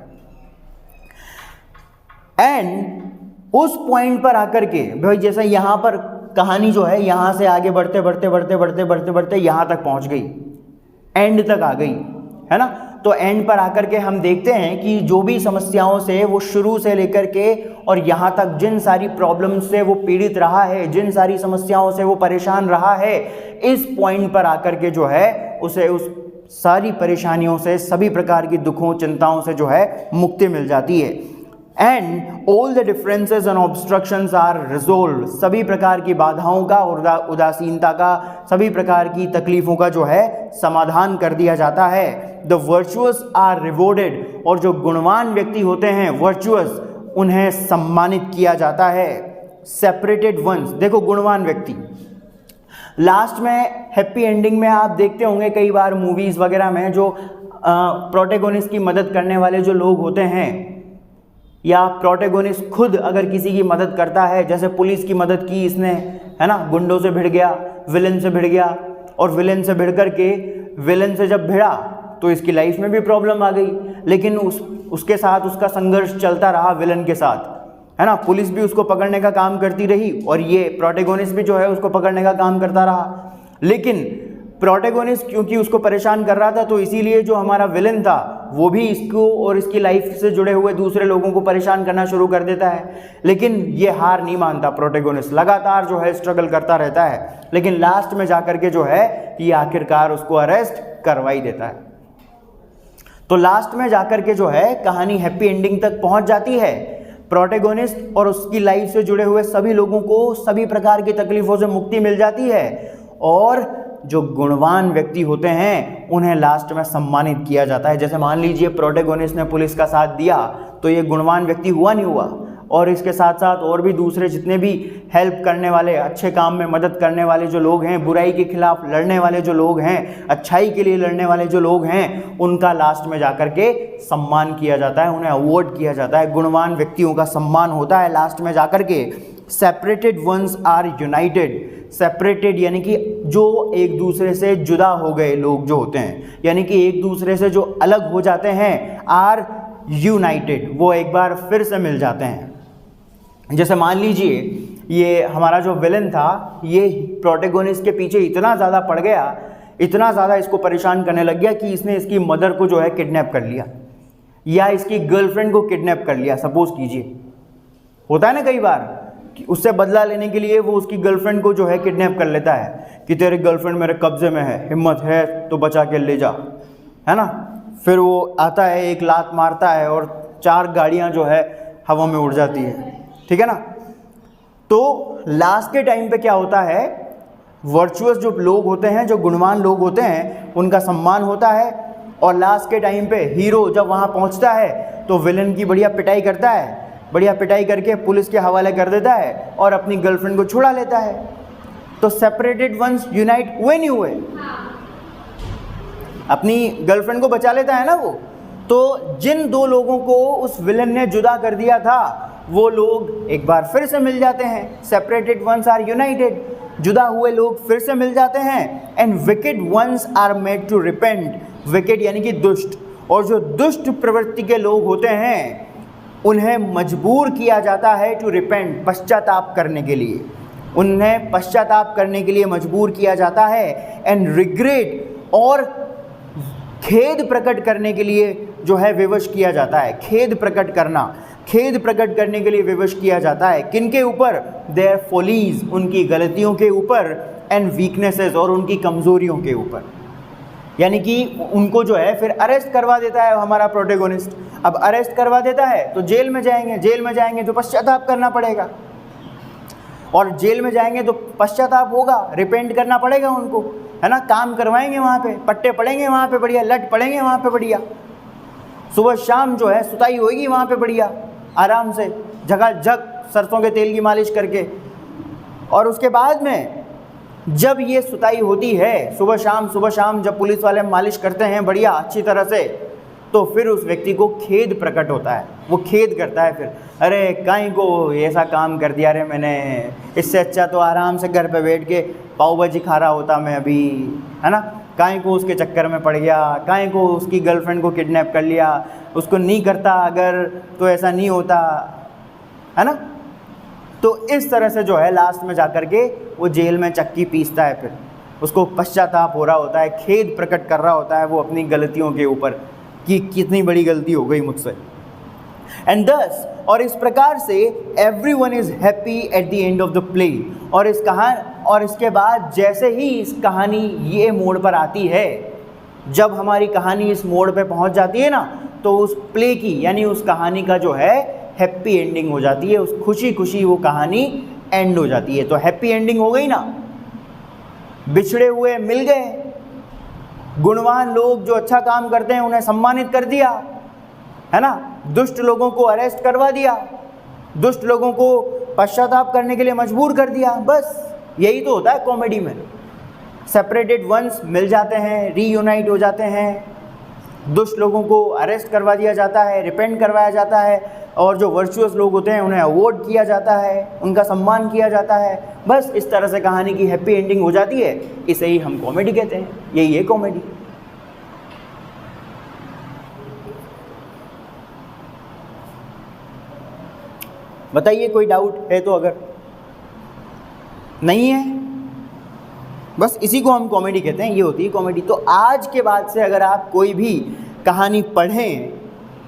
S1: एंड उस पॉइंट पर आकर के भाई, जैसे यहां पर कहानी जो है यहां से आगे बढ़ते बढ़ते बढ़ते बढ़ते बढ़ते बढ़ते यहां तक पहुंच गई, एंड तक आ गई, है ना। तो एंड पर आकर के हम देखते हैं कि जो भी समस्याओं से वो शुरू से लेकर के और यहाँ तक जिन सारी प्रॉब्लम से वो पीड़ित रहा है, जिन सारी समस्याओं से वो परेशान रहा है, इस पॉइंट पर आकर के जो है उसे उस सारी परेशानियों से, सभी प्रकार की दुखों चिंताओं से जो है मुक्ति मिल जाती है। And all the differences and obstructions are resolved, सभी प्रकार की बाधाओं का और उदासीनता का, सभी प्रकार की तकलीफों का जो है समाधान कर दिया जाता है। द वर्चुअस आर रिवॉर्डेड, और जो गुणवान व्यक्ति होते हैं वर्चुअस, उन्हें सम्मानित किया जाता है। सेपरेटेड वंस, देखो गुणवान व्यक्ति, लास्ट में हैप्पी एंडिंग में आप देखते होंगे कई बार मूवीज वगैरह में, जो प्रोटैगनिस्ट की मदद करने वाले जो लोग होते हैं, या प्रोटैगनिस्ट खुद अगर किसी की मदद करता है, जैसे पुलिस की मदद की इसने, है ना, गुंडों से भिड़ गया, विलन से भिड़ गया, और विलन से भिड़ करके विलन से जब भिड़ा तो इसकी लाइफ में भी प्रॉब्लम आ गई, लेकिन उसके साथ उसका संघर्ष चलता रहा विलन के साथ, है ना। पुलिस भी उसको पकड़ने का काम करती रही और ये प्रोटैगनिस्ट भी जो है उसको पकड़ने का काम करता रहा, लेकिन प्रोटैगनिस्ट क्योंकि उसको परेशान कर रहा था, तो इसीलिए जो हमारा विलन था वो भी इसको और इसकी लाइफ से जुड़े हुए दूसरे लोगों को परेशान करना शुरू कर देता है। लेकिन ये हार नहीं मानता प्रोटैगनिस्ट, लगातार जो है स्ट्रगल करता रहता है, लेकिन लास्ट में जाकर के जो है ये आखिरकार उसको अरेस्ट करवा ही देता है। तो लास्ट में जाकर के जो है कहानी हैप्पी एंडिंग तक पहुंच जाती है। प्रोटैगनिस्ट और उसकी लाइफ से जुड़े हुए सभी लोगों को सभी प्रकार की तकलीफों से मुक्ति मिल जाती है, और जो गुणवान व्यक्ति होते हैं उन्हें लास्ट में सम्मानित किया जाता है। जैसे मान लीजिए प्रोटैगनिस्ट ने पुलिस का साथ दिया, तो ये गुणवान व्यक्ति हुआ नहीं हुआ, और इसके साथ साथ और भी दूसरे जितने भी हेल्प करने वाले, अच्छे काम में मदद करने वाले जो लोग हैं, बुराई के खिलाफ लड़ने वाले जो लोग हैं, अच्छाई के लिए लड़ने वाले जो लोग हैं, उनका लास्ट में जाकर के सम्मान किया जाता है, उन्हें अवॉर्ड किया जाता है, गुणवान व्यक्तियों का सम्मान होता है लास्ट में जाकर के। Separated ones are united, separated यानी कि जो एक दूसरे से जुदा हो गए लोग जो होते हैं, यानी कि एक दूसरे से जो अलग हो जाते हैं, आर यूनाइटेड, वो एक बार फिर से मिल जाते हैं। जैसे मान लीजिए ये हमारा जो विलन था, ये प्रोटैगनिस्ट के पीछे इतना ज़्यादा पड़ गया, इतना ज़्यादा इसको परेशान करने लग गया कि इसने इसकी मदर को जो है किडनैप कर लिया, या इसकी गर्लफ्रेंड को किडनैप कर लिया। सपोज कीजिए, होता है ना कई बार उससे बदला लेने के लिए वो उसकी गर्लफ्रेंड को जो है किडनैप कर लेता है कि तेरी गर्लफ्रेंड मेरे कब्जे में है, हिम्मत है तो बचा के ले जा, है ना। फिर वो आता है, एक लात मारता है और 4 गाड़ियाँ जो है हवा में उड़ जाती है, ठीक है ना। तो लास्ट के टाइम पे क्या होता है, वर्चुअस जो लोग होते हैं, जो गुणवान लोग होते हैं, उनका सम्मान होता है। और लास्ट के टाइम पे हीरो जब वहाँ पहुँचता है तो विलन की बढ़िया पिटाई करता है, बढ़िया पिटाई करके पुलिस के हवाले कर देता है और अपनी गर्लफ्रेंड को छुड़ा लेता है। तो सेपरेटेड वंस यूनाइट हुए नहीं हुए, अपनी गर्लफ्रेंड को बचा लेता है ना वो। तो जिन 2 लोगों को उस विलन ने जुदा कर दिया था वो लोग एक बार फिर से मिल जाते हैं। सेपरेटेड वंस आर यूनाइटेड, जुदा हुए लोग फिर से मिल जाते हैं। And wicked ones are made to repent, wicked यानी कि दुष्ट, और जो दुष्ट प्रवृत्ति के लोग होते हैं उन्हें मजबूर किया जाता है टू रिपेंट, पश्चाताप करने के लिए, उन्हें पश्चाताप करने के लिए मजबूर किया जाता है। एंड रिग्रेट, और खेद प्रकट करने के लिए जो है विवश किया जाता है। खेद प्रकट करना, खेद प्रकट करने के लिए विवश किया जाता है। किनके ऊपर? देयर फॉलीज, उनकी गलतियों के ऊपर। एंड वीकनेसेस, और उनकी कमज़ोरियों के ऊपर। यानी कि उनको जो है फिर अरेस्ट करवा देता है हमारा प्रोटेगोनिस्ट। अब अरेस्ट करवा देता है तो जेल में जाएंगे, जेल में जाएंगे तो पश्चाताप करना पड़ेगा, और जेल में जाएंगे तो पश्चाताप होगा, रिपेंट करना पड़ेगा उनको, है ना। काम करवाएंगे वहाँ पे, पट्टे पड़ेंगे वहाँ पे बढ़िया, लट पड़ेंगे वहाँ पे बढ़िया, सुबह शाम जो है सुताई होगी वहाँ पे बढ़िया आराम से, झकाझक सरसों के तेल की मालिश करके। और उसके बाद में जब ये सुताई होती है सुबह शाम जब पुलिस वाले मालिश करते हैं बढ़िया अच्छी तरह से, तो फिर उस व्यक्ति को खेद प्रकट होता है। वो खेद करता है फिर, अरे काहे को ऐसा काम कर दिया रे मैंने, इससे अच्छा तो आराम से घर पे बैठ के पाव भाजी खा रहा होता मैं अभी, है ना। काहे को उसके चक्कर में पड़ गया, काहे को उसकी गर्लफ्रेंड को किडनैप कर लिया, उसको नहीं करता अगर तो ऐसा नहीं होता, है ना। तो इस तरह से जो है लास्ट में जाकर के वो जेल में चक्की पीसता है, फिर उसको पश्चाताप हो रहा होता है, खेद प्रकट कर रहा होता है वो अपनी गलतियों के ऊपर कि कितनी बड़ी गलती हो गई मुझसे। एंड दस, और इस प्रकार से everyone is happy at the end of the play. और इसके बाद जैसे ही इस कहानी ये मोड़ पर आती है, जब हमारी कहानी इस मोड़ पे पहुंच जाती है ना, तो उस प्ले की यानी उस कहानी का जो है हैप्पी एंडिंग हो जाती है, उस खुशी खुशी वो कहानी एंड हो जाती है। तो हैप्पी एंडिंग हो गई ना, बिछड़े हुए मिल गए, गुणवान लोग जो अच्छा काम करते हैं उन्हें सम्मानित कर दिया, है ना, दुष्ट लोगों को अरेस्ट करवा दिया, दुष्ट लोगों को पश्चाताप करने के लिए मजबूर कर दिया। बस यही तो होता है कॉमेडी में। सेपरेटेड वंस मिल जाते हैं, रीयूनाइट हो जाते हैं, दुष्ट लोगों को अरेस्ट करवा दिया जाता है, रिपेंट करवाया जाता है, और जो वर्चुअस लोग होते हैं उन्हें अवॉर्ड किया जाता है, उनका सम्मान किया जाता है। बस इस तरह से कहानी की हैप्पी एंडिंग हो जाती है। इसे ही हम कॉमेडी कहते हैं, यही है कॉमेडी। बताइए कोई डाउट है तो, अगर नहीं है बस इसी को हम कॉमेडी कहते हैं, ये होती है कॉमेडी। तो आज के बाद से अगर आप कोई भी कहानी पढ़ें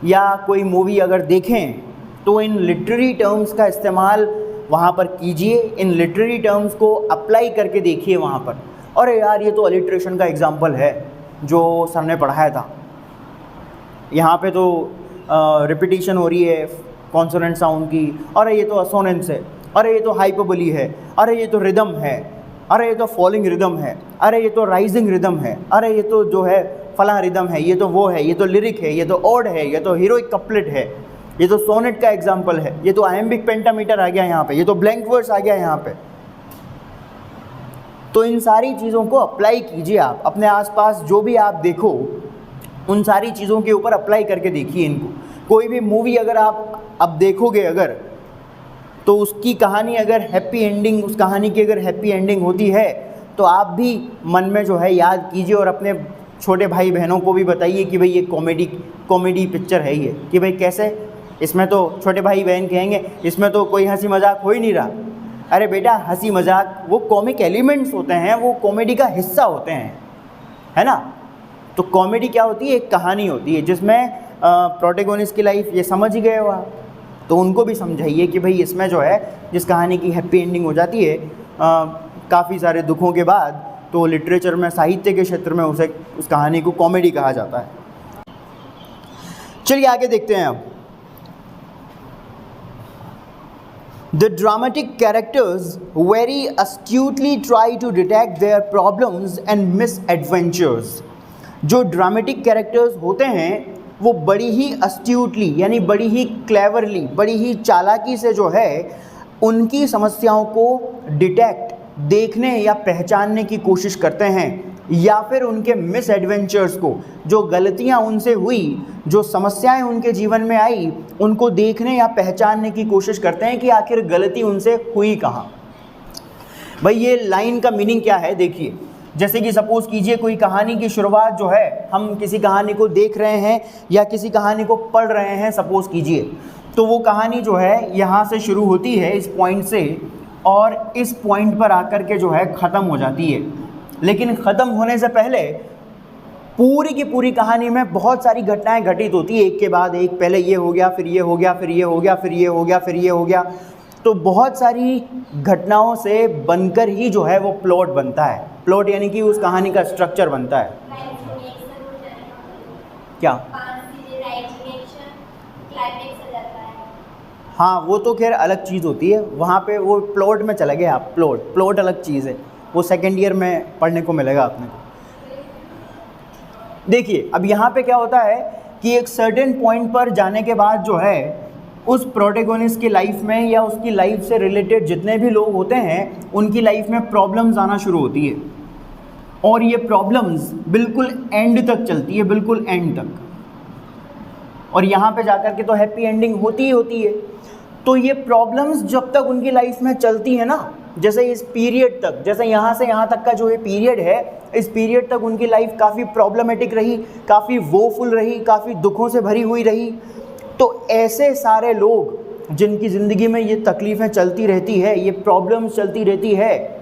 S1: या कोई मूवी अगर देखें तो इन लिटरेरी टर्म्स का इस्तेमाल वहाँ पर कीजिए, इन लिटरेरी टर्म्स को अप्लाई करके देखिए वहाँ पर। अरे यार ये तो अलिट्रेशन का एग्जाम्पल है जो सर ने पढ़ाया था, यहाँ पे तो रिपीटिशन हो रही है कॉन्सोनेंट साउंड की, अरे ये तो असोनेंस है, अरे ये तो हाइपरबोली है, अरे ये तो रिदम है, अरे ये तो फॉलिंग रिदम है, अरे ये तो राइजिंग रिदम है, अरे ये तो जो है फलां रिदम है, ये तो वो है, ये तो लिरिक है, ये तो ऑड है, ये तो हीरोइक कपलेट है, ये तो सोनेट का एग्जाम्पल है, ये तो आयम्बिक पेंटामीटर आ गया यहाँ पे, ये तो ब्लैंक वर्स आ गया यहाँ पे। तो इन सारी चीज़ों को अप्लाई कीजिए आप अपने आसपास, जो भी आप देखो उन सारी चीज़ों के ऊपर अप्लाई करके देखिए इनको। कोई भी मूवी अगर आप अब देखोगे अगर, तो उसकी कहानी अगर हैप्पी एंडिंग, उस कहानी की अगर हैप्पी एंडिंग होती है तो आप भी मन में जो है याद कीजिए और अपने छोटे भाई बहनों को भी बताइए कि भाई ये कॉमेडी पिक्चर है ये, कि भाई कैसे, इसमें तो छोटे भाई बहन कहेंगे इसमें तो कोई हंसी मजाक हो ही नहीं रहा। अरे बेटा हंसी मजाक वो कॉमिक एलिमेंट्स होते हैं, वो कॉमेडी का हिस्सा होते हैं, है ना। तो कॉमेडी क्या होती है, एक कहानी होती है जिसमें प्रोटैगनिस्ट की लाइफ, ये समझ ही गए हो आप, तो उनको भी समझाइए कि भाई इसमें जो है जिस कहानी की हैप्पी एंडिंग हो जाती है काफ़ी सारे दुखों के बाद, तो लिटरेचर में, साहित्य के क्षेत्र में उस कहानी को कॉमेडी कहा जाता है। चलिए आगे देखते हैं अब। The dramatic characters very astutely try to detect their problems and misadventures. जो ड्रामेटिक कैरेक्टर्स होते हैं वो बड़ी ही अस्ट्यूटली यानी बड़ी ही क्लेवरली, बड़ी ही चालाकी से जो है उनकी समस्याओं को डिटेक्ट, देखने या पहचानने की कोशिश करते हैं, या फिर उनके मिस एडवेंचर्स को, जो गलतियां उनसे हुई, जो समस्याएं उनके जीवन में आई, उनको देखने या पहचानने की कोशिश करते हैं कि आखिर गलती उनसे हुई कहाँ। भाई ये लाइन का मीनिंग क्या है देखिए। जैसे कि सपोज़ कीजिए कोई कहानी की शुरुआत जो है, हम किसी कहानी को देख रहे हैं या किसी कहानी को पढ़ रहे हैं सपोज़ कीजिए, तो वो कहानी जो है यहाँ से शुरू होती है इस पॉइंट से, और इस पॉइंट पर आकर के जो है ख़त्म हो जाती है। लेकिन ख़त्म होने से पहले पूरी की पूरी कहानी में बहुत सारी घटनाएं घटित होती है, एक के बाद एक। पहले ये हो गया, फिर ये हो गया, फिर ये हो गया, फिर ये हो गया, फिर ये हो गया। तो बहुत सारी घटनाओं से बनकर ही जो है वो प्लॉट बनता है। प्लॉट यानी कि उस कहानी का स्ट्रक्चर बनता है। क्या? हाँ, वो तो खैर अलग चीज़ होती है, वहाँ पे वो प्लॉट में चले गए आप। प्लॉट अलग चीज़ है, वो सेकेंड ईयर में पढ़ने को मिलेगा आपने को। देखिए अब यहाँ पे क्या होता है कि एक सर्टेन पॉइंट पर जाने के बाद जो है उस प्रोटैगनिस्ट की लाइफ में या उसकी लाइफ से रिलेटेड जितने भी लोग होते हैं उनकी लाइफ में प्रॉब्लम्स आना शुरू होती है, और ये प्रॉब्लम्स बिल्कुल एंड तक चलती है, बिल्कुल एंड तक। और यहाँ पे जाकर के तो हैप्पी एंडिंग होती ही होती है। तो ये प्रॉब्लम्स जब तक उनकी लाइफ में चलती है ना, जैसे इस पीरियड तक, जैसे यहाँ से यहाँ तक का जो ये पीरियड है, इस पीरियड तक उनकी लाइफ काफ़ी प्रॉब्लमेटिक रही, काफ़ी वोफुल रही, काफ़ी दुखों से भरी हुई रही। तो ऐसे सारे लोग जिनकी ज़िंदगी में ये तकलीफ़ें चलती रहती है, ये प्रॉब्लम्स चलती रहती है,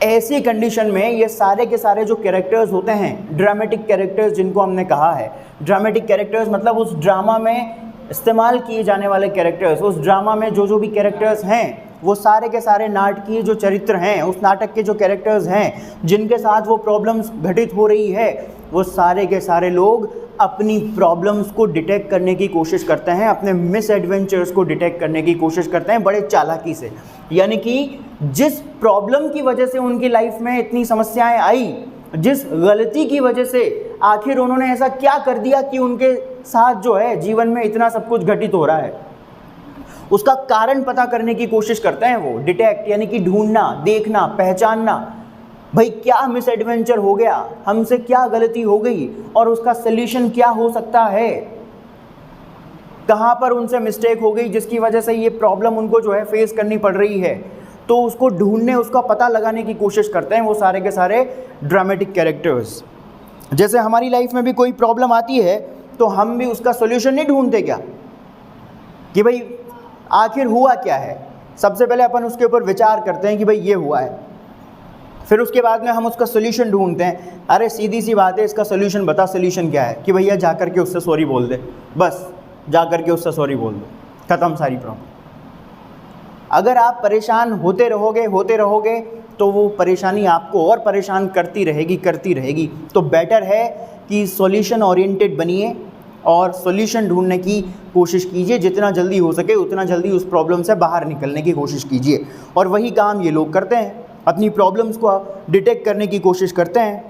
S1: ऐसी कंडीशन में ये सारे के सारे जो कैरेक्टर्स होते हैं, ड्रामेटिक कैरेक्टर्स जिनको हमने कहा है, ड्रामेटिक कैरेक्टर्स मतलब उस ड्रामा में इस्तेमाल किए जाने वाले कैरेक्टर्स, उस ड्रामा में जो भी कैरेक्टर्स हैं, वो सारे के सारे नाटकीय जो चरित्र हैं, उस नाटक के जो कैरेक्टर्स हैं जिनके साथ वो प्रॉब्लम्स घटित हो रही है, वो सारे के सारे लोग अपनी प्रॉब्लम्स को डिटेक्ट करने की कोशिश करते हैं, अपने मिस एडवेंचर्स को डिटेक्ट करने की कोशिश करते हैं बड़े चालाकी से। यानी कि जिस प्रॉब्लम की वजह से उनकी लाइफ में इतनी समस्याएं आई, जिस गलती की वजह से आखिर उन्होंने ऐसा क्या कर दिया कि उनके साथ जो है जीवन में इतना सब कुछ घटित हो रहा है, उसका कारण पता करने की कोशिश करते हैं वो। डिटेक्ट यानी कि ढूंढना, देखना, पहचानना, भाई क्या मिस एडवेंचर हो गया, हमसे क्या गलती हो गई और उसका सल्यूशन क्या हो सकता है, कहाँ पर उनसे मिस्टेक हो गई जिसकी वजह से ये प्रॉब्लम उनको जो है फेस करनी पड़ रही है। तो उसको ढूंढने, उसका पता लगाने की कोशिश करते हैं वो सारे के सारे ड्रामेटिक कैरेक्टर्स। जैसे हमारी लाइफ में भी कोई प्रॉब्लम आती है तो हम भी उसका सॉल्यूशन नहीं ढूंढते क्या, कि भाई आखिर हुआ क्या है। सबसे पहले अपन उसके ऊपर विचार करते हैं कि भाई ये हुआ है, फिर उसके बाद में हम उसका सॉल्यूशन ढूंढते हैं। अरे सीधी सी बात है, इसका सॉल्यूशन बता, सॉल्यूशन क्या है, कि भैया जा कर के उससे सॉरी बोल दे, बस जा कर के उससे सॉरी बोल दो, ख़त्म सारी प्रॉब्लम। अगर आप परेशान होते रहोगे तो वो परेशानी आपको और परेशान करती रहेगी। तो बेटर है कि सॉल्यूशन ओरिएंटेड बनिए और सॉल्यूशन ढूंढने की कोशिश कीजिए। जितना जल्दी हो सके उतना जल्दी उस प्रॉब्लम से बाहर निकलने की कोशिश कीजिए। और वही काम ये लोग करते हैं, अपनी प्रॉब्लम्स को डिटेक्ट करने की कोशिश करते हैं।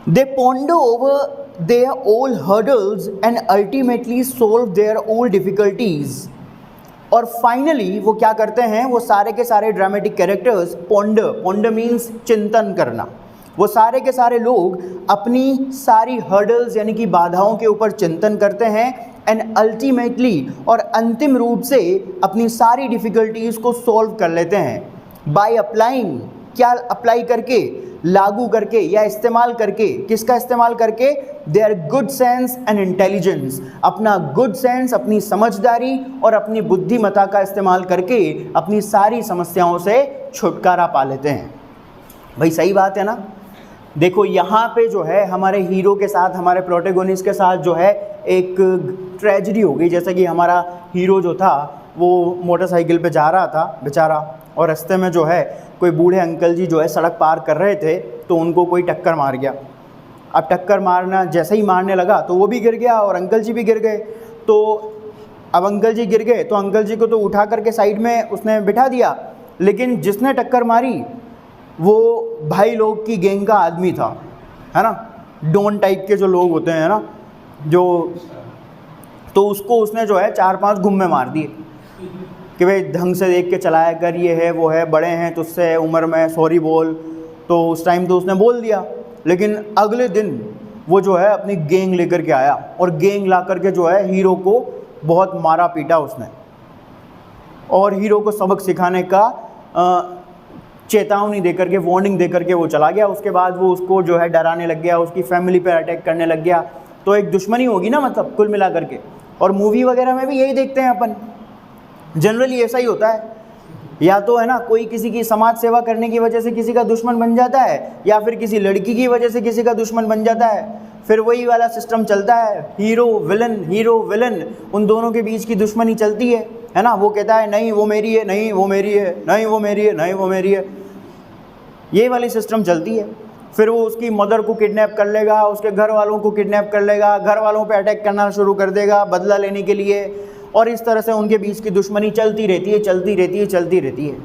S1: They ponder over their old hurdles and ultimately solve their old difficulties. और फाइनली वो क्या करते हैं, वो सारे के सारे ड्रामेटिक कैरेक्टर्स पॉन्डर मीन्स चिंतन करना, वो सारे के सारे लोग अपनी सारी हर्डल्स यानी कि बाधाओं के ऊपर चिंतन करते हैं एंड अल्टीमेटली और अंतिम रूप से अपनी सारी डिफ़िकल्टीज़ को सॉल्व कर लेते हैं बाय अप्लाइंग। क्या अप्लाई करके, लागू करके या इस्तेमाल करके, किसका इस्तेमाल करके, their good sense and intelligence, अपना गुड सेंस, अपनी समझदारी और अपनी बुद्धिमत्ता का इस्तेमाल करके अपनी सारी समस्याओं से छुटकारा पा लेते हैं। भाई सही बात है ना। देखो यहाँ पे जो है हमारे हीरो के साथ, हमारे प्रोटैगनिस्ट के साथ जो है एक ट्रेजेडी हो गई। जैसे कि हमारा हीरो जो था वो मोटरसाइकिल पे जा रहा था बेचारा, और रास्ते में जो है कोई बूढ़े अंकल जी जो है सड़क पार कर रहे थे, तो उनको कोई टक्कर मार गया। अब टक्कर मारना जैसे ही मारने लगा तो वो भी गिर गया और अंकल जी भी गिर गए। तो अब अंकल जी गिर गए तो अंकल जी को तो उठा करके साइड में उसने बिठा दिया, लेकिन जिसने टक्कर मारी वो भाई लोग की गैंग का आदमी था, है ना, डॉन टाइप के जो लोग होते हैं ना, जो, तो उसको उसने जो है 4-5 घुम्मे मार दिए कि भाई ढंग से देख के चलाया कर, ये है वो है, बड़े हैं तुझसे उम्र में, सॉरी बोल। तो उस टाइम तो उसने बोल दिया, लेकिन अगले दिन वो जो है अपनी गैंग लेकर के आया और गैंग ला करके जो है हीरो को बहुत मारा पीटा उसने, और हीरो को सबक सिखाने का चेतावनी देकर के, वार्निंग देकर के वो चला गया। उसके बाद वो उसको जो है डराने लग गया, उसकी फैमिली पे अटैक करने लग गया। तो एक दुश्मनी होगी ना, मतलब कुल मिला करके। और मूवी वगैरह में भी यही देखते हैं अपन, जनरली ऐसा ही होता है, या तो है ना कोई किसी की समाज सेवा करने की वजह से किसी का दुश्मन बन जाता है, या फिर किसी लड़की की वजह से किसी का दुश्मन बन जाता है, फिर वही वाला सिस्टम चलता है, हीरो विलन, उन दोनों के बीच की दुश्मनी चलती है ना। वो कहता है नहीं वो मेरी है, नहीं वो मेरी है, नहीं वो मेरी है, नहीं वो मेरी है, ये वाली सिस्टम चलती है। फिर वो उसकी मदर को किडनैप कर लेगा, उसके घर वालों को किडनैप कर लेगा, घर वालों पे अटैक करना शुरू कर देगा बदला लेने के लिए, और इस तरह से उनके बीच की दुश्मनी चलती रहती है।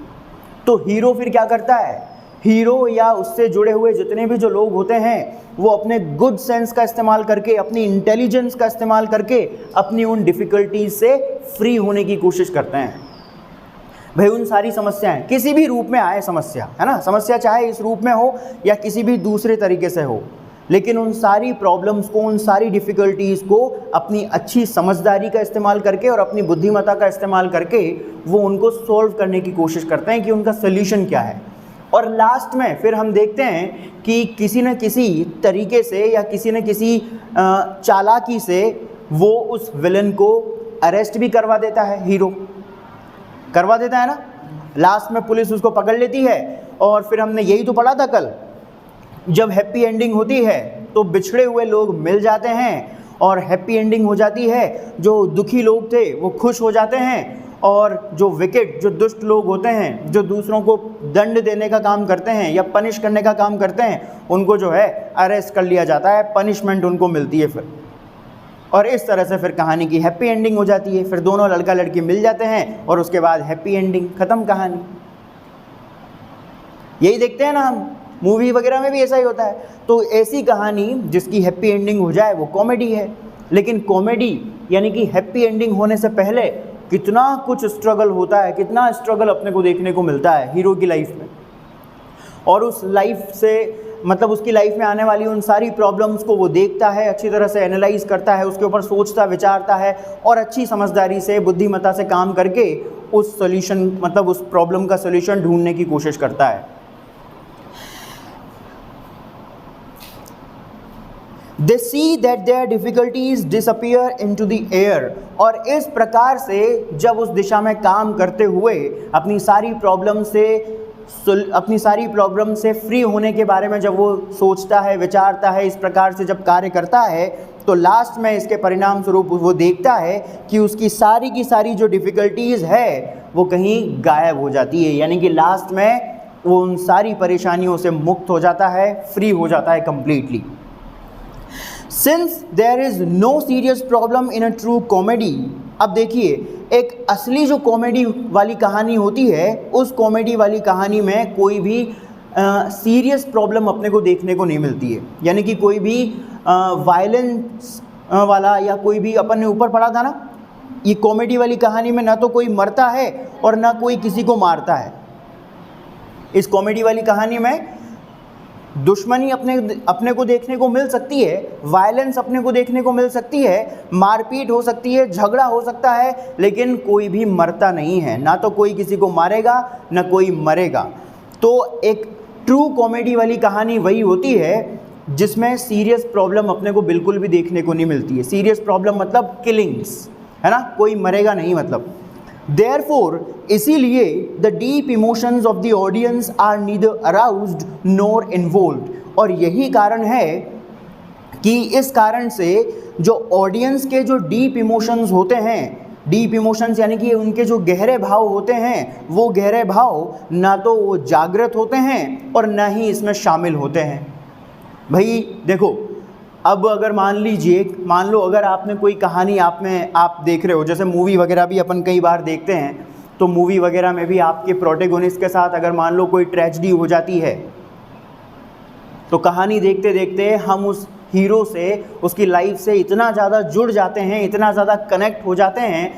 S1: तो हीरो फिर क्या करता है, हीरो या उससे जुड़े हुए जितने भी जो लोग होते हैं वो अपने गुड सेंस का इस्तेमाल करके, अपनी इंटेलिजेंस का इस्तेमाल करके अपनी उन डिफ़िकल्टीज से फ्री होने की कोशिश करते हैं। भाई उन सारी समस्याएं किसी भी रूप में आए, समस्या है ना, समस्या चाहे इस रूप में हो या किसी भी दूसरे तरीके से हो, लेकिन उन सारी प्रॉब्लम्स को, उन सारी डिफ़िकल्टीज़ को अपनी अच्छी समझदारी का इस्तेमाल करके और अपनी बुद्धिमत्ता का इस्तेमाल करके वो उनको सॉल्व करने की कोशिश करते हैं कि उनका सल्यूशन क्या है। और लास्ट में फिर हम देखते हैं कि किसी न किसी तरीके से या किसी न किसी चालाकी से वो उस विलन को अरेस्ट भी करवा देता है, हीरो करवा देता है ना। लास्ट में पुलिस उसको पकड़ लेती है, और फिर हमने यही तो पढ़ा था कल, जब हैप्पी एंडिंग होती है तो बिछड़े हुए लोग मिल जाते हैं और हैप्पी एंडिंग हो जाती है, जो दुखी लोग थे वो खुश हो जाते हैं, और जो विकेट, जो दुष्ट लोग होते हैं, जो दूसरों को दंड देने का काम करते हैं या पनिश करने का काम करते हैं, उनको जो है अरेस्ट कर लिया जाता है, पनिशमेंट उनको मिलती है फिर। और इस तरह से फिर कहानी की हैप्पी एंडिंग हो जाती है। फिर दोनों लड़का लड़की मिल जाते हैं और उसके बाद हैप्पी एंडिंग, ख़त्म कहानी। यही देखते हैं ना हम, मूवी वगैरह में भी ऐसा ही होता है। तो ऐसी कहानी जिसकी हैप्पी एंडिंग हो जाए वो कॉमेडी है। लेकिन कॉमेडी यानी कि हैप्पी एंडिंग होने से पहले कितना कुछ स्ट्रगल होता है, कितना स्ट्रगल अपने को देखने को मिलता है हीरो की लाइफ में, और उस लाइफ से मतलब उसकी लाइफ में आने वाली उन सारी प्रॉब्लम्स को वो देखता है, अच्छी तरह से एनालाइज करता है, उसके ऊपर सोचता विचारता है, और अच्छी समझदारी से, बुद्धिमत्ता से काम करके उस सॉल्यूशन, मतलब उस प्रॉब्लम का सॉल्यूशन ढूंढने की कोशिश करता है। They see that their difficulties disappear into the air, और इस प्रकार से जब उस दिशा में काम करते हुए अपनी सारी प्रॉब्लम से फ्री होने के बारे में जब वो सोचता है, विचारता है, इस प्रकार से जब कार्य करता है, तो लास्ट में इसके परिणाम स्वरूप वो देखता है कि उसकी सारी की सारी जो डिफ़िकल्टीज़ है वो कहीं गायब हो जाती है, यानी कि लास्ट में वो उन सारी परेशानियों से मुक्त हो जाता है, फ्री हो जाता है completely. Since there is no serious problem in a true comedy, अब देखिए एक असली जो कॉमेडी वाली कहानी होती है, उस कॉमेडी वाली कहानी में कोई भी सीरियस प्रॉब्लम अपने को देखने को नहीं मिलती है, यानी कि कोई भी वायलेंस वाला या कोई भी, अपन ने ऊपर पढ़ा था ना, ये कॉमेडी वाली कहानी में ना तो कोई मरता है और ना कोई किसी को मारता है। इस कॉमेडी वाली कहानी में दुश्मनी अपने को देखने को मिल सकती है, वायलेंस अपने को देखने को मिल सकती है, मारपीट हो सकती है, झगड़ा हो सकता है, लेकिन कोई भी मरता नहीं है, ना तो कोई किसी को मारेगा ना कोई मरेगा। तो एक ट्रू कॉमेडी वाली कहानी वही होती है जिसमें सीरियस प्रॉब्लम अपने को बिल्कुल भी देखने को नहीं मिलती है। सीरियस प्रॉब्लम मतलब किलिंग्स, है ना, कोई मरेगा नहीं मतलब। Therefore, इसीलिए the deep emotions of the audience are neither aroused nor involved, और यही कारण है कि इस कारण से जो ऑडियंस के जो डीप इमोशंस होते हैं, डीप इमोशंस यानी कि उनके जो गहरे भाव होते हैं, वो गहरे भाव ना तो वो जागृत होते हैं और ना ही इसमें शामिल होते हैं। भाई देखो, अब अगर मान लो अगर आपने कोई कहानी आप देख रहे हो, जैसे मूवी वगैरह भी अपन कई बार देखते हैं, तो मूवी वगैरह में भी आपके प्रोटैगनिस्ट के साथ अगर मान लो कोई ट्रेजेडी हो जाती है, तो कहानी देखते देखते हम उस हीरो से, उसकी लाइफ से इतना ज़्यादा जुड़ जाते हैं, इतना ज़्यादा कनेक्ट हो जाते हैं,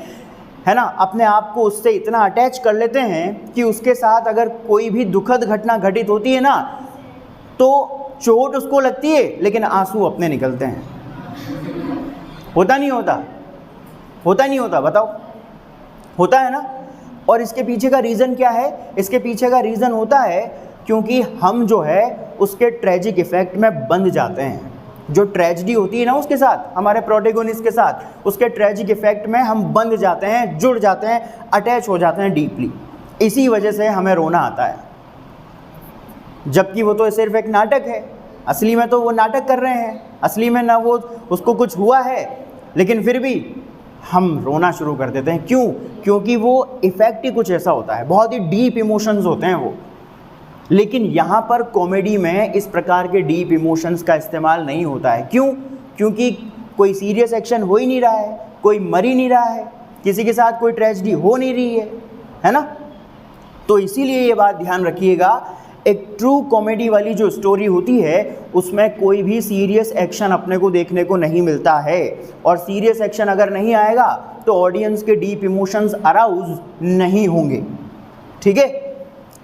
S1: है ना, अपने आप को उससे इतना अटैच कर लेते हैं कि उसके साथ अगर कोई भी दुखद घटना घटित होती है ना, तो चोट उसको लगती है लेकिन आंसू अपने निकलते हैं। होता नहीं होता? बताओ, होता है ना। और इसके पीछे का रीज़न क्या है? इसके पीछे का रीज़न होता है क्योंकि हम जो है उसके ट्रेजिक इफ़ेक्ट में बंध जाते हैं। जो ट्रेजेडी होती है ना उसके साथ, हमारे प्रोटैगनिस्ट के साथ, उसके ट्रेजिक इफ़ेक्ट में हम बंध जाते हैं, जुड़ जाते हैं, अटैच हो जाते हैं डीपली। इसी वजह से हमें रोना आता है, जबकि वो तो सिर्फ एक नाटक है। असली में तो वो नाटक कर रहे हैं, असली में ना वो उसको कुछ हुआ है, लेकिन फिर भी हम रोना शुरू कर देते हैं। क्यों? क्योंकि वो इफ़ेक्ट ही कुछ ऐसा होता है, बहुत ही डीप इमोशंस होते हैं वो। लेकिन यहाँ पर कॉमेडी में इस प्रकार के डीप इमोशंस का इस्तेमाल नहीं होता है। क्यों? क्योंकि कोई सीरियस एक्शन हो ही नहीं रहा है, कोई मर ही नहीं रहा है, किसी के साथ कोई ट्रेजेडी हो नहीं रही है ना। तो इसीलिए ये बात ध्यान रखिएगा, एक ट्रू कॉमेडी वाली जो स्टोरी होती है उसमें कोई भी सीरियस एक्शन अपने को देखने को नहीं मिलता है, और सीरियस एक्शन अगर नहीं आएगा तो ऑडियंस के डीप इमोशंस अराउज नहीं होंगे। ठीक है,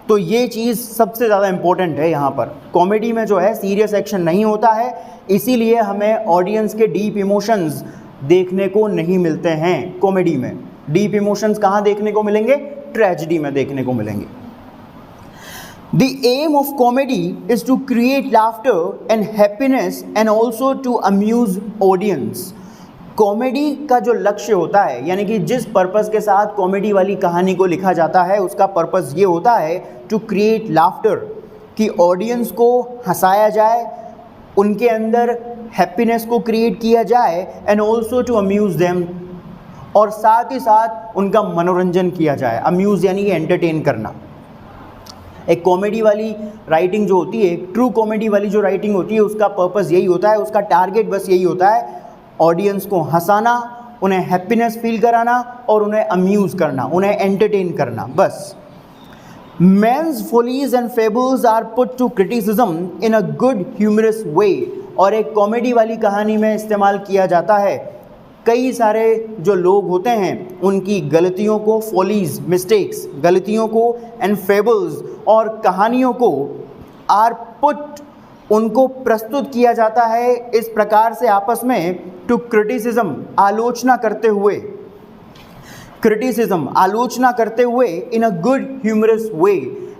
S1: तो ये चीज़ सबसे ज़्यादा इम्पोर्टेंट है। यहाँ पर कॉमेडी में जो है सीरियस एक्शन नहीं होता है, इसीलिए हमें ऑडियंस के डीप इमोशंस देखने को नहीं मिलते हैं। कॉमेडी में डीप इमोशंस कहाँ देखने को मिलेंगे? ट्रेजेडी में देखने को मिलेंगे। The aim of comedy is to create laughter and happiness and also to amuse audience. Comedy का जो लक्ष्य होता है, यानी कि जिस पर्पस के साथ कॉमेडी वाली कहानी को लिखा जाता है, उसका पर्पस ये होता है टू क्रिएट लाफ्टर, कि ऑडियंस को हंसाया जाए, उनके अंदर हैप्पीनेस को क्रिएट किया जाए, and also to amuse them, और साथ ही साथ उनका मनोरंजन किया जाए। अम्यूज़ यानी कि एंटरटेन करना। एक कॉमेडी वाली राइटिंग जो होती है, ट्रू कॉमेडी वाली जो राइटिंग होती है, उसका पर्पस यही होता है, उसका टारगेट बस यही होता है, ऑडियंस को हंसाना, उन्हें हैप्पीनेस फील कराना और उन्हें अम्यूज़ करना, उन्हें एंटरटेन करना, बस। Men's follies and fables are put to criticism in a good humorous way, और एक कॉमेडी वाली कहानी में इस्तेमाल किया जाता है। कई सारे जो लोग होते हैं उनकी गलतियों को, फॉलीज, मिस्टेक्स, गलतियों को, एंड फेबल्स, और कहानियों को, आर पुट, उनको प्रस्तुत किया जाता है इस प्रकार से आपस में, टू क्रिटिसिज्म, आलोचना करते हुए, क्रिटिसिज्म, आलोचना करते हुए, इन अ गुड ह्यूमरस वे,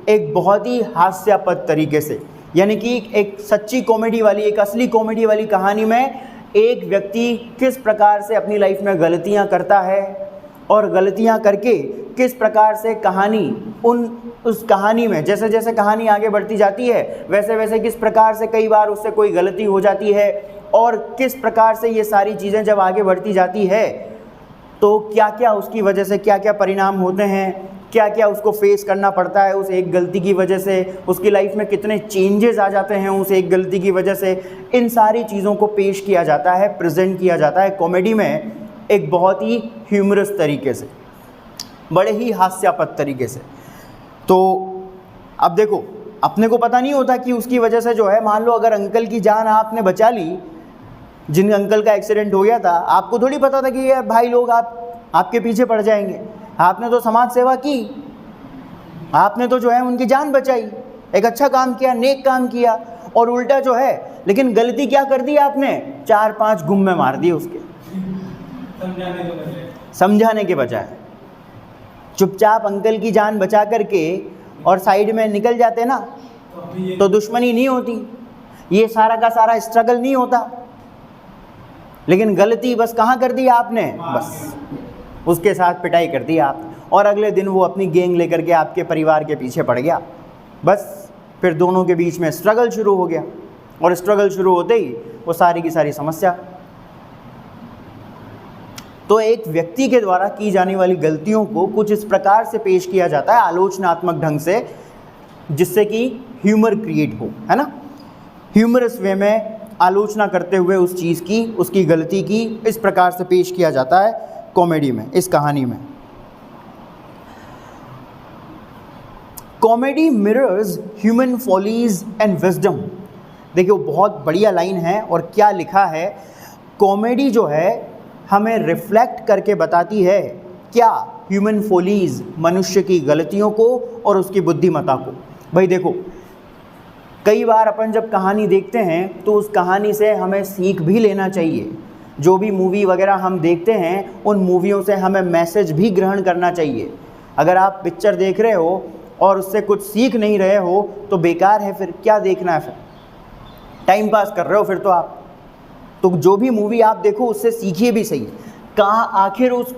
S1: एक बहुत ही हास्यास्पद तरीके से। यानी कि एक सच्ची कॉमेडी वाली, एक असली कॉमेडी वाली कहानी में एक व्यक्ति किस प्रकार से अपनी लाइफ में गलतियां करता है, और गलतियां करके किस प्रकार से कहानी उस कहानी में, जैसे जैसे कहानी आगे बढ़ती जाती है वैसे वैसे किस प्रकार से कई बार उससे कोई गलती हो जाती है, और किस प्रकार से ये सारी चीज़ें जब आगे बढ़ती जाती है तो क्या क्या उसकी वजह से क्या क्या परिणाम होते हैं, क्या क्या उसको फेस करना पड़ता है उस एक गलती की वजह से, उसकी लाइफ में कितने चेंजेस आ जाते हैं उस एक गलती की वजह से। इन सारी चीज़ों को पेश किया जाता है, प्रेजेंट किया जाता है कॉमेडी में एक बहुत ही ह्यूमरस तरीके से, बड़े ही हास्यास्पद तरीके से। तो अब देखो, अपने को पता नहीं होता कि उसकी वजह से जो है, मान लो अगर अंकल की जान आपने बचा ली, जिन अंकल का एक्सीडेंट हो गया था, आपको थोड़ी पता था कि यार भाई लोग आपके पीछे पड़ जाएंगे। आपने तो समाज सेवा की, आपने तो जो है उनकी जान बचाई, एक अच्छा काम किया, नेक काम किया, और उल्टा जो है, लेकिन गलती क्या कर दी आपने? 4-5 गुम्मे मार दिए उसके, समझाने के बजाय। चुपचाप अंकल की जान बचा करके और साइड में निकल जाते ना, तो दुश्मनी नहीं होती, ये सारा का सारा स्ट्रगल नहीं होता। लेकिन गलती बस कहाँ कर दी आपने? बस उसके साथ पिटाई कर दी आप, और अगले दिन वो अपनी गैंग लेकर के आपके परिवार के पीछे पड़ गया। बस फिर दोनों के बीच में स्ट्रगल शुरू हो गया। और स्ट्रगल शुरू होते ही वो सारी की सारी समस्या। तो एक व्यक्ति के द्वारा की जाने वाली गलतियों को कुछ इस प्रकार से पेश किया जाता है आलोचनात्मक ढंग से, जिससे कि ह्यूमर क्रिएट हो, है ना। ह्यूमरस वे में आलोचना करते हुए उस चीज़ की, उसकी गलती की इस प्रकार से पेश किया जाता है कॉमेडी में, इस कहानी में। Comedy mirrors human follies and wisdom. देखिए बहुत बढ़िया लाइन है, और क्या लिखा है, कॉमेडी जो है हमें रिफ्लेक्ट करके बताती है क्या, ह्यूमन फॉलीज, मनुष्य की गलतियों को और उसकी बुद्धिमत्ता को। भाई देखो, कई बार अपन जब कहानी देखते हैं तो उस कहानी से हमें सीख भी लेना चाहिए। जो भी मूवी वगैरह हम देखते हैं उन मूवियों से हमें मैसेज भी ग्रहण करना चाहिए। अगर आप पिक्चर देख रहे हो और उससे कुछ सीख नहीं रहे हो तो बेकार है, फिर क्या देखना है, फिर टाइम पास कर रहे हो फिर तो आप। तो जो भी मूवी आप देखो उससे सीखिए भी सही, कहाँ आखिर उस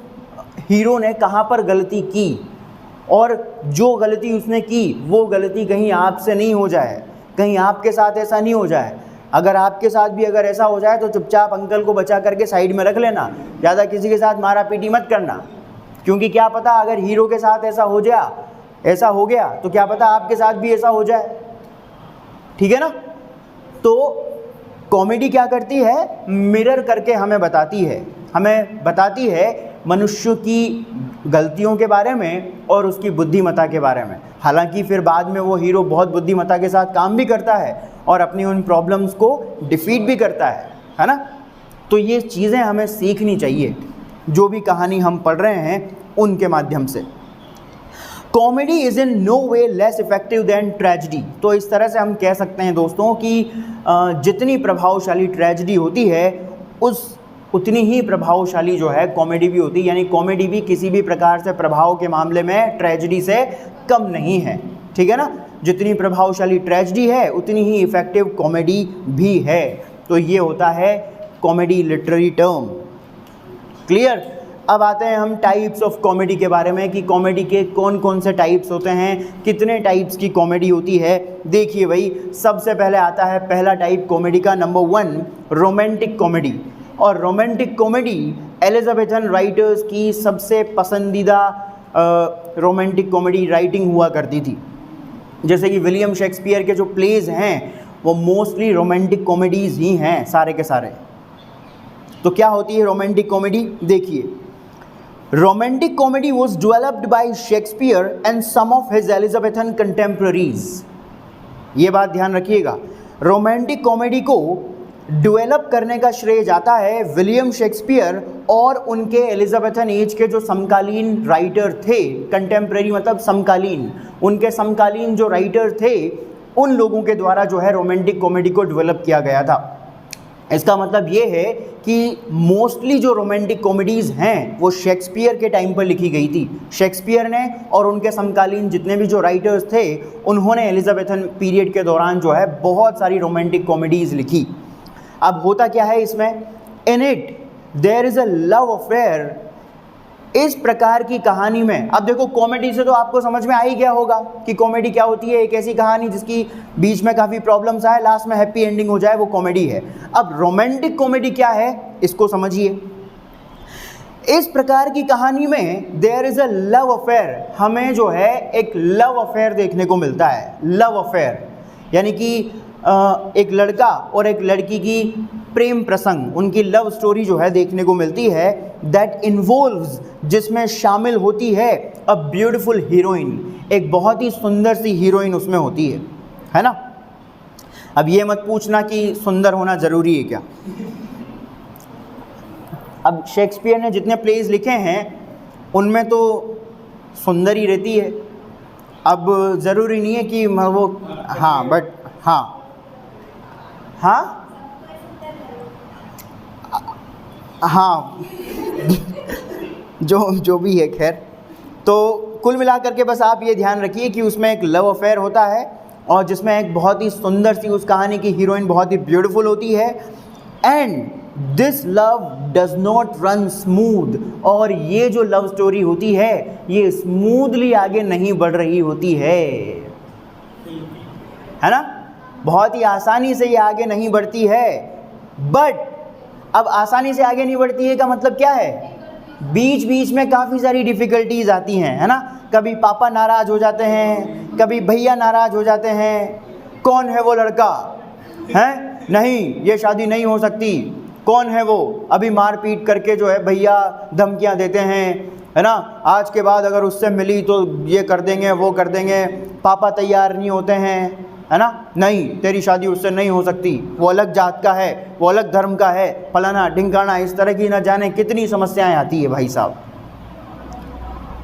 S1: हीरो ने कहाँ पर गलती की, और जो गलती उसने की वो गलती कहीं आपसे नहीं हो जाए, कहीं आपके साथ ऐसा नहीं हो जाए। अगर आपके साथ भी अगर ऐसा हो जाए तो चुपचाप अंकल को बचा करके साइड में रख लेना, ज़्यादा किसी के साथ मारा पीटी मत करना, क्योंकि क्या पता अगर हीरो के साथ ऐसा हो गया तो क्या पता आपके साथ भी ऐसा हो जाए, ठीक है ना। तो कॉमेडी क्या करती है, मिरर करके हमें बताती है मनुष्य की गलतियों के बारे में और उसकी बुद्धिमत्ता के बारे में। हालांकि फिर बाद में वो हीरो बहुत बुद्धिमत्ता के साथ काम भी करता है और अपनी उन प्रॉब्लम्स को डिफीट भी करता है ना। तो ये चीज़ें हमें सीखनी चाहिए जो भी कहानी हम पढ़ रहे हैं उनके माध्यम से। Comedy is in no way less effective than tragedy. तो इस तरह से हम कह सकते हैं दोस्तों कि जितनी प्रभावशाली ट्रेजिडी होती है उतनी ही प्रभावशाली जो है कॉमेडी भी होती है, यानी कॉमेडी भी किसी भी प्रकार से प्रभाव के मामले में ट्रेजिडी से कम नहीं है, ठीक है ना। जितनी प्रभावशाली ट्रेजिडी है उतनी ही इफेक्टिव कॉमेडी भी है। तो ये होता है कॉमेडी लिटरेरी टर्म, क्लियर। अब आते हैं हम टाइप्स ऑफ कॉमेडी के बारे में कि कॉमेडी के कौन कौन से टाइप्स होते हैं, कितने टाइप्स की कॉमेडी होती है। देखिए भाई, सबसे पहले आता है पहला टाइप कॉमेडी का, नंबर 1 रोमांटिक कॉमेडी। और रोमांटिक कॉमेडी एलिजाबेथन राइटर्स की सबसे पसंदीदा रोमांटिक कॉमेडी राइटिंग हुआ करती थी। जैसे कि विलियम शेक्सपियर के जो प्लेज हैं वो मोस्टली रोमांटिक कॉमेडीज़ ही हैं सारे के सारे। तो क्या होती है रोमांटिक कॉमेडी, देखिए। Romantic comedy was developed by Shakespeare and some of his Elizabethan contemporaries. ये बात ध्यान रखिएगा, रोमांटिक कॉमेडी को डेवलप करने का श्रेय जाता है विलियम शेक्सपियर और उनके एलिजाबेथन एज के जो समकालीन राइटर थे, कंटेम्प्रेरी मतलब समकालीन, उनके समकालीन जो राइटर थे उन लोगों के द्वारा जो है रोमांटिक कॉमेडी को डेवलप किया गया था। इसका मतलब ये है कि मोस्टली जो रोमांटिक कॉमेडीज़ हैं वो शेक्सपियर के टाइम पर लिखी गई थी। शेक्सपियर ने और उनके समकालीन जितने भी जो राइटर्स थे उन्होंने एलिजाबेथन पीरियड के दौरान जो है बहुत सारी रोमांटिक कॉमेडीज़ लिखी। अब होता क्या है इसमें, in it there is a love affair. इस प्रकार की कहानी में, अब देखो कॉमेडी से तो आपको समझ में आ ही गया होगा कि कॉमेडी क्या होती है, एक ऐसी कहानी जिसकी बीच में काफ़ी प्रॉब्लम्स आए, लास्ट में हैप्पी एंडिंग हो जाए, वो कॉमेडी है। अब रोमांटिक कॉमेडी क्या है इसको समझिए। इस प्रकार की कहानी में there is a love affair, हमें जो है एक लव अफेयर देखने को मिलता है। लव अफेयर यानी कि एक लड़का और एक लड़की की प्रेम प्रसंग, उनकी लव स्टोरी जो है देखने को मिलती है। दैट इन्वॉल्व्स, जिसमें शामिल होती है अ ब्यूटीफुल हीरोइन, एक बहुत ही सुंदर सी हीरोइन उसमें होती है ना। अब ये मत पूछना कि सुंदर होना ज़रूरी है क्या। अब शेक्सपियर ने जितने प्लेज लिखे हैं उनमें तो सुंदर ही रहती है। अब ज़रूरी नहीं है कि वो, हाँ बट हाँ जो भी है, खैर। तो कुल मिलाकर के बस आप ये ध्यान रखिए कि उसमें एक लव अफेयर होता है और जिसमें एक बहुत ही सुंदर सी उस कहानी की हीरोइन बहुत ही ब्यूटीफुल होती है। And this love does not run smooth, और ये जो लव स्टोरी होती है ये स्मूथली आगे नहीं बढ़ रही होती है ना। बहुत ही आसानी से ये आगे नहीं बढ़ती है। बट अब आसानी से आगे नहीं बढ़ती है का मतलब क्या है, बीच बीच में काफ़ी सारी डिफ़िकल्टीज आती हैं, है ना। कभी पापा नाराज़ हो जाते हैं, कभी भैया नाराज़ हो जाते हैं, कौन है वो लड़का, हैं नहीं ये शादी नहीं हो सकती, कौन है वो, अभी मारपीट करके जो है भैया धमकियां देते हैं, है ना, आज के बाद अगर उससे मिली तो ये कर देंगे वो कर देंगे, पापा तैयार नहीं होते हैं, है ना, नहीं तेरी शादी उससे नहीं हो सकती, वो अलग जात का है, वो अलग धर्म का है, फलाना ढिंकाना, इस तरह की न जाने कितनी समस्याएं आती है भाई साहब।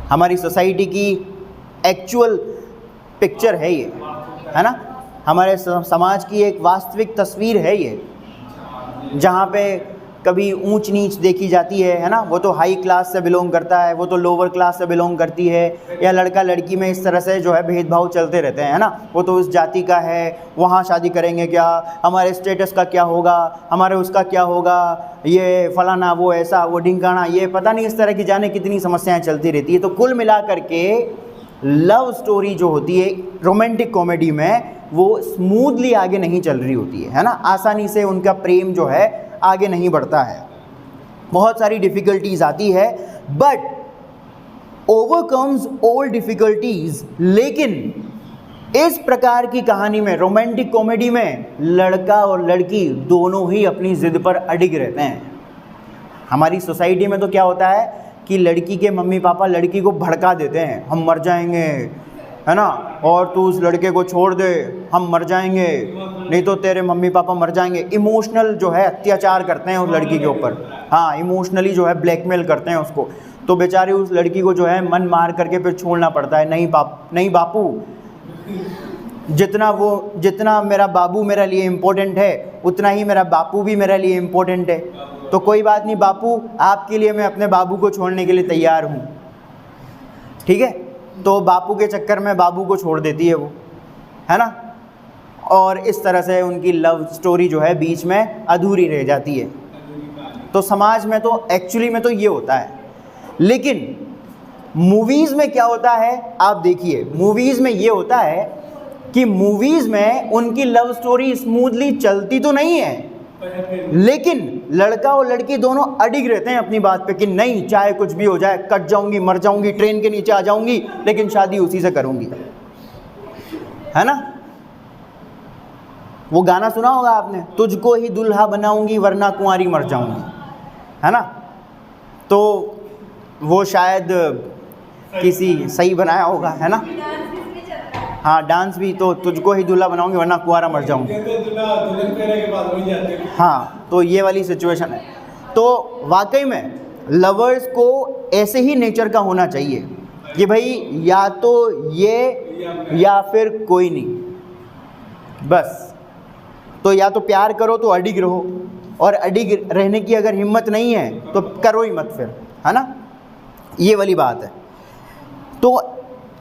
S1: हमारी सोसाइटी की एक्चुअल पिक्चर है ये, है ना, हमारे समाज की एक वास्तविक तस्वीर है ये, जहाँ पे कभी ऊंच नीच देखी जाती है ना, वो तो हाई क्लास से बिलोंग करता है, वो तो लोअर क्लास से बिलोंग करती है, या लड़का लड़की में इस तरह से जो है भेदभाव चलते रहते हैं, है ना, वो तो उस जाति का है, वहाँ शादी करेंगे क्या, हमारे स्टेटस का क्या होगा, हमारे उसका क्या होगा, ये फलाना वो ऐसा वो ढिंकाना, ये पता नहीं इस तरह की जाने कितनी समस्याएँ चलती रहती है। तो कुल मिला करके लव स्टोरी जो होती है रोमांटिक कॉमेडी में, वो स्मूथली आगे नहीं चल रही होती है ना, आसानी से उनका प्रेम जो है आगे नहीं बढ़ता है, बहुत सारी डिफ़िकल्टीज आती है, बट ओवरकम्स ऑल डिफ़िकल्टीज। लेकिन इस प्रकार की कहानी में, रोमांटिक कॉमेडी में, लड़का और लड़की दोनों ही अपनी ज़िद पर अडिग रहते हैं। हमारी सोसाइटी में तो क्या होता है कि लड़की के मम्मी पापा लड़की को भड़का देते हैं, हम मर जाएंगे, है ना, और तू उस लड़के को छोड़ दे, हम मर जाएंगे, नहीं तो तेरे मम्मी पापा मर जाएंगे। इमोशनल जो है अत्याचार करते हैं उस लड़की के ऊपर, हाँ इमोशनली जो है ब्लैकमेल करते हैं उसको, तो बेचारी उस लड़की को जो है मन मार करके फिर छोड़ना पड़ता है। नहीं बापू, जितना मेरा बाबू मेरे लिए इम्पोर्टेंट है उतना ही मेरा बापू भी मेरे लिए इम्पोर्टेंट है, तो कोई बात नहीं बापू, आपके लिए मैं अपने बाबू को छोड़ने के लिए तैयार हूँ, ठीक है। तो बापू के चक्कर में बाबू को छोड़ देती है वो, है ना, और इस तरह से उनकी लव स्टोरी जो है बीच में अधूरी रह जाती है। तो समाज में तो एक्चुअली में तो ये होता है, लेकिन मूवीज़ में क्या होता है आप देखिए, मूवीज़ में ये होता है कि मूवीज़ में उनकी लव स्टोरी स्मूथली चलती तो नहीं है, लेकिन लड़का और लड़की दोनों अडिग रहते हैं अपनी बात पे कि नहीं चाहे कुछ भी हो जाए, कट जाऊंगी, मर जाऊंगी, ट्रेन के नीचे आ जाऊंगी, लेकिन शादी उसी से करूंगी, है ना। वो गाना सुना होगा आपने, तुझको ही दुल्हा बनाऊंगी वरना कुंवारी मर जाऊंगी, है ना। तो वो शायद किसी सही बनाया होगा, है ना, हाँ डांस भी, तो तुझको ही दूल्हा बनाऊंगी वरना कुंवारा मर जाऊंगी, हाँ, तो ये वाली सिचुएशन है। तो वाकई में लवर्स को ऐसे ही नेचर का होना चाहिए कि भाई या तो ये या फिर कोई नहीं, बस। तो या तो प्यार करो तो अडिग रहो, और अडिग रहने की अगर हिम्मत नहीं है तो करो ही मत फिर, है ना, ये वाली बात है। तो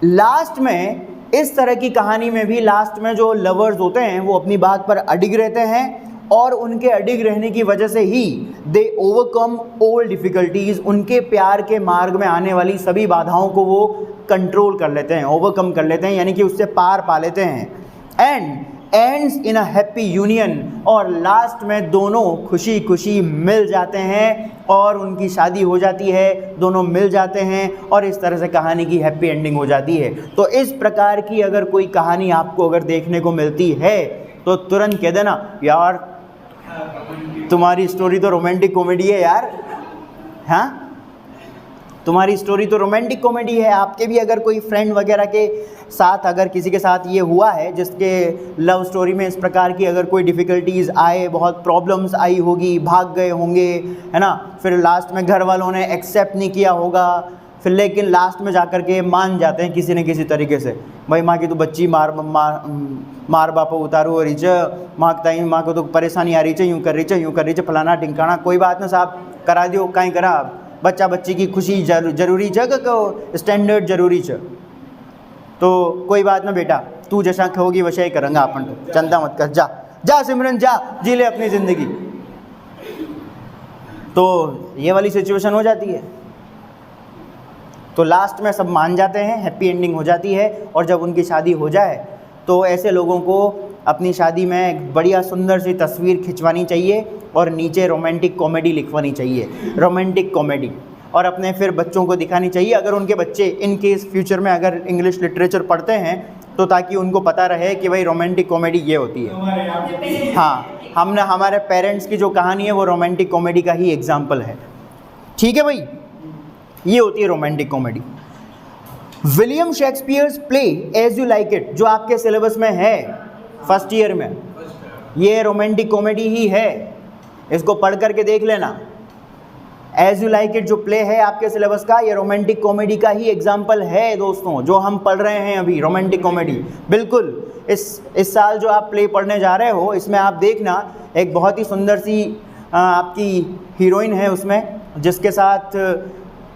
S1: लास्ट में इस तरह की कहानी में भी लास्ट में जो लवर्स होते हैं वो अपनी बात पर अडिग रहते हैं, और उनके अडिग रहने की वजह से ही दे ओवरकम ऑल डिफ़िकल्टीज़, उनके प्यार के मार्ग में आने वाली सभी बाधाओं को वो कंट्रोल कर लेते हैं, ओवरकम कर लेते हैं, यानी कि उससे पार पा लेते हैं। And ends in a happy union, और लास्ट में दोनों खुशी खुशी मिल जाते हैं और उनकी शादी हो जाती है, दोनों मिल जाते हैं, और इस तरह से कहानी की हैप्पी एंडिंग हो जाती है। तो इस प्रकार की अगर कोई कहानी आपको अगर देखने को मिलती है तो तुरंत कह देना यार तुम्हारी स्टोरी तो रोमांटिक कॉमेडी है यार, हाँ तुम्हारी स्टोरी तो रोमांटिक कॉमेडी है। आपके भी अगर कोई फ्रेंड वगैरह के साथ, अगर किसी के साथ ये हुआ है जिसके लव स्टोरी में इस प्रकार की अगर कोई डिफ़िकल्टीज़ आए, बहुत प्रॉब्लम्स आई होगी, भाग गए होंगे, है ना, फिर लास्ट में घर वालों ने एक्सेप्ट नहीं किया होगा, फिर लेकिन लास्ट में जा कर के मान जाते हैं किसी न किसी तरीके से, भाई माँ की तो बच्ची मार बापा उतारू हो रही च, माँ को तो परेशानी आ रही है, यूँ कर रही है फलाना ढिंकाना, कोई बात ना साहब करा दियो, कहीं करा, बच्चा बच्ची की खुशी जरूरी छ को स्टैंडर्ड जरूरी छ, तो कोई बात ना बेटा, तू जैसा कहोगी वैसा ही करेंगे अपन, तो चिंता मत कर, जा जा सिमरन जा, जी ले अपनी ज़िंदगी। तो ये वाली सिचुएशन हो जाती है। तो लास्ट में सब मान जाते हैं, हैप्पी एंडिंग हो जाती है, और जब उनकी शादी हो जाए तो ऐसे लोगों को अपनी शादी में एक बढ़िया सुंदर सी तस्वीर खिंचवानी चाहिए और नीचे रोमांटिक कॉमेडी लिखवानी चाहिए, रोमांटिक कॉमेडी, और अपने फिर बच्चों को दिखानी चाहिए अगर उनके बच्चे इन केस फ्यूचर में अगर इंग्लिश लिटरेचर पढ़ते हैं तो, ताकि उनको पता रहे कि भाई रोमांटिक कॉमेडी ये होती है। हाँ, हमने हमारे पेरेंट्स की जो कहानी है वो रोमांटिक कॉमेडी का ही एग्जाम्पल है। ठीक है भाई, ये होती है romantic comedy. William Shakespeare's play as you like it, जो आपके सिलेबस में है फर्स्ट ईयर में, ये रोमांटिक कॉमेडी ही है, इसको पढ़ करके देख लेना। एज यू लाइक इट जो प्ले है आपके सिलेबस का, ये रोमांटिक कॉमेडी का ही एग्जाम्पल है दोस्तों, जो हम पढ़ रहे हैं अभी रोमांटिक कॉमेडी। बिल्कुल इस साल जो आप प्ले पढ़ने जा रहे हो, इसमें आप देखना एक बहुत ही सुंदर सी आपकी हीरोइन है उसमें, जिसके साथ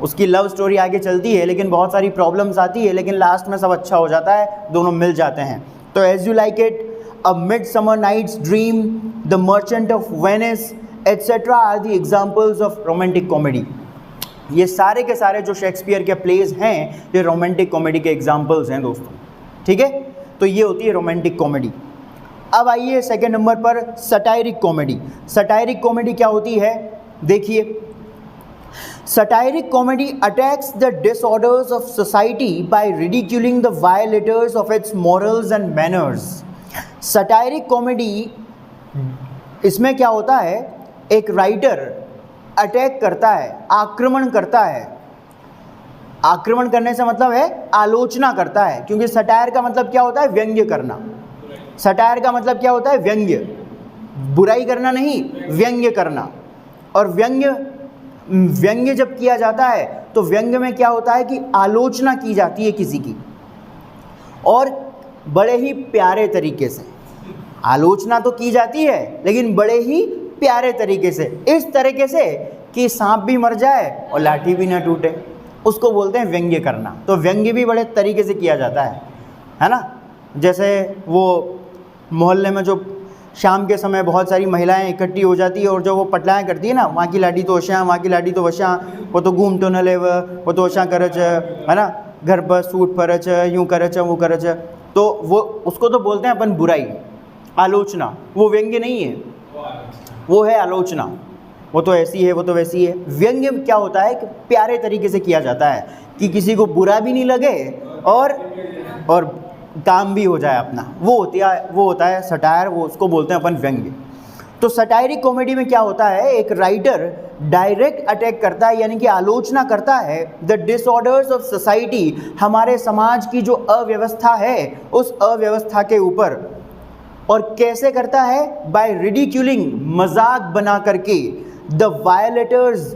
S1: उसकी लव स्टोरी आगे चलती है, लेकिन बहुत सारी प्रॉब्लम्स आती है, लेकिन लास्ट में सब अच्छा हो जाता है, दोनों मिल जाते हैं। तो as you like it, a midsummer night's dream, the merchant of Venice etcetera are the examples of romantic comedy. ये सारे के सारे जो शेक्सपियर के प्लेज हैं ये रोमांटिक कॉमेडी के एग्जाम्पल्स हैं दोस्तों। ठीक है, तो ये होती है रोमांटिक कॉमेडी। अब आइए सेकेंड नंबर पर सटायरिक कॉमेडी। सटायरिक कॉमेडी क्या होती है, देखिए, Satiric comedy attacks the disorders of society by ridiculing the violators of its morals and manners. Satiric comedy इसमें क्या होता है, एक राइटर अटैक करता है, आक्रमण करता है। आक्रमण करने से मतलब है आलोचना करता है, क्योंकि सटायर का मतलब क्या होता है, व्यंग्य करना। सटायर का मतलब क्या होता है, व्यंग्य, बुराई करना नहीं, व्यंग्य करना। और व्यंग्य जब किया जाता है तो व्यंग्य में क्या होता है कि आलोचना की जाती है किसी की, और बड़े ही प्यारे तरीके से। आलोचना तो की जाती है लेकिन बड़े ही प्यारे तरीके से, इस तरीके से कि सांप भी मर जाए और लाठी भी ना टूटे, उसको बोलते हैं व्यंग्य करना। तो व्यंग्य भी बड़े तरीके से किया जाता है ना। जैसे वो मोहल्ले में जो शाम के समय बहुत सारी महिलाएं इकट्ठी हो जाती है और जो वो पटलाएँ करती है ना, वहाँ की लाठी तो वशां, वहाँ की लाठी तो वशां, वो तो घूम तो न ले, वो तो वशां करच, है ना, घर पर सूट फरच, यूँ करच वो करच, तो वो उसको तो बोलते हैं अपन बुराई, आलोचना। वो व्यंग्य नहीं है, वो है आलोचना। वो तो ऐसी है, वो तो वैसी है। व्यंग्य क्या होता है कि प्यारे तरीके से किया जाता है कि किसी को बुरा भी नहीं लगे और काम भी हो जाए अपना, वो होता है सटायर, वो उसको बोलते हैं अपन व्यंग्य। तो सटायरिक कॉमेडी में क्या होता है, एक राइटर डायरेक्ट अटैक करता है, यानी कि आलोचना करता है द डिसऑर्डर्स ऑफ सोसाइटी, हमारे समाज की जो अव्यवस्था है उस अव्यवस्था के ऊपर। और कैसे करता है, बाय रिडिक्यूलिंग, मजाक बना करके, द वायलेटर्स,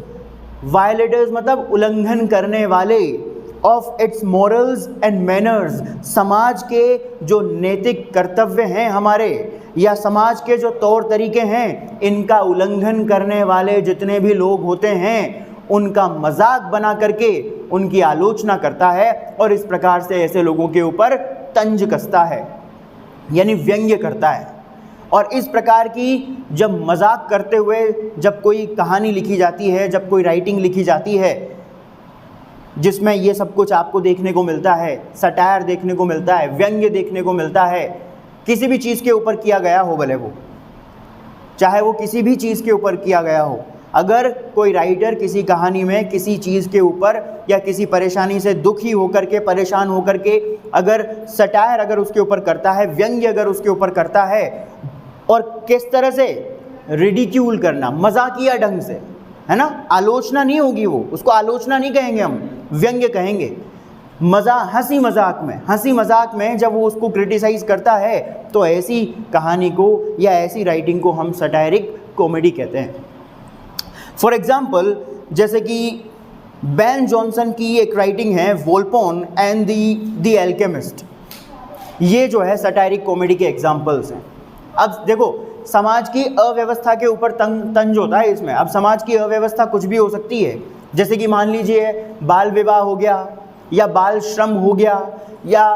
S1: वायलेटर्स मतलब उल्लंघन करने वाले, of its morals and manners, समाज के जो नैतिक कर्तव्य हैं हमारे, या समाज के जो तौर तरीके हैं, इनका उल्लंघन करने वाले जितने भी लोग होते हैं उनका मजाक बना करके उनकी आलोचना करता है, और इस प्रकार से ऐसे लोगों के ऊपर तंज कसता है, यानी व्यंग्य करता है। और इस प्रकार की जब मजाक करते हुए जब कोई कहानी लिखी जाती है, जब कोई राइटिंग लिखी जाती है जिसमें ये सब कुछ आपको देखने को मिलता है, सटायर देखने को मिलता है, व्यंग्य देखने को मिलता है, किसी भी चीज़ के ऊपर किया गया हो, भले वो चाहे वो किसी भी चीज़ के ऊपर किया गया हो, अगर कोई राइटर किसी कहानी में किसी चीज़ के ऊपर या किसी परेशानी से दुखी होकर के, परेशान होकर के अगर सटायर अगर उसके ऊपर करता है, व्यंग्य अगर उसके ऊपर करता है, और किस तरह से रिडिक्यूल करना, मजाकिया ढंग से, है ना, आलोचना नहीं होगी, वो उसको आलोचना नहीं कहेंगे, हम व्यंग्य कहेंगे। हंसी मजाक में जब वो उसको क्रिटिसाइज़ करता है तो ऐसी कहानी को या ऐसी राइटिंग को हम सटायरिक कॉमेडी कहते हैं। फॉर एग्जाम्पल, जैसे कि बेन जॉनसन की एक राइटिंग है वोल्पोन एंड द एल्केमिस्ट, ये जो है सटायरिक कॉमेडी के एग्जाम्पल्स हैं। अब देखो, समाज की अव्यवस्था के ऊपर तंज होता है इसमें। अब समाज की अव्यवस्था कुछ भी हो सकती है, जैसे कि मान लीजिए बाल विवाह हो गया, या बाल श्रम हो गया, या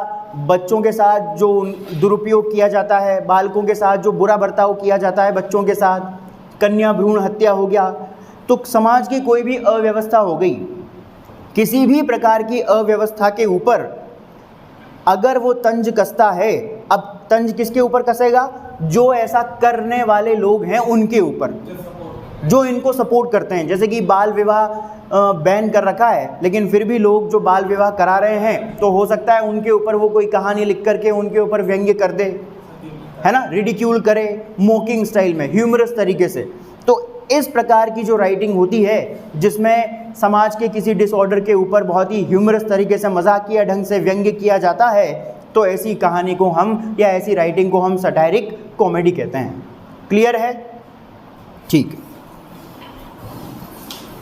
S1: बच्चों के साथ जो दुरुपयोग किया जाता है, बालकों के साथ जो बुरा बर्ताव किया जाता है बच्चों के साथ, कन्या भ्रूण हत्या हो गया। तो समाज की कोई भी अव्यवस्था हो गई, किसी भी प्रकार की अव्यवस्था के ऊपर अगर वो तंज कसता है, अब तंज किसके ऊपर कसेगा? जो ऐसा करने वाले लोग हैं उनके ऊपर, जो इनको सपोर्ट करते हैं। जैसे कि बाल विवाह बैन कर रखा है, लेकिन फिर भी लोग जो बाल विवाह करा रहे हैं, तो हो सकता है उनके ऊपर वो कोई कहानी लिख करके उनके ऊपर व्यंग्य कर दे, है ना, रिडिक्यूल करे, मोकिंग स्टाइल में, ह्यूमरस तरीके से। तो इस प्रकार की जो राइटिंग होती है जिसमें समाज के किसी डिसऑर्डर के ऊपर बहुत ही ह्यूमरस तरीके से, मजाकिया ढंग से व्यंग्य किया जाता है, तो ऐसी कहानी को हम या ऐसी राइटिंग को हम सटायरिक कॉमेडी कहते हैं। क्लियर है? ठीक।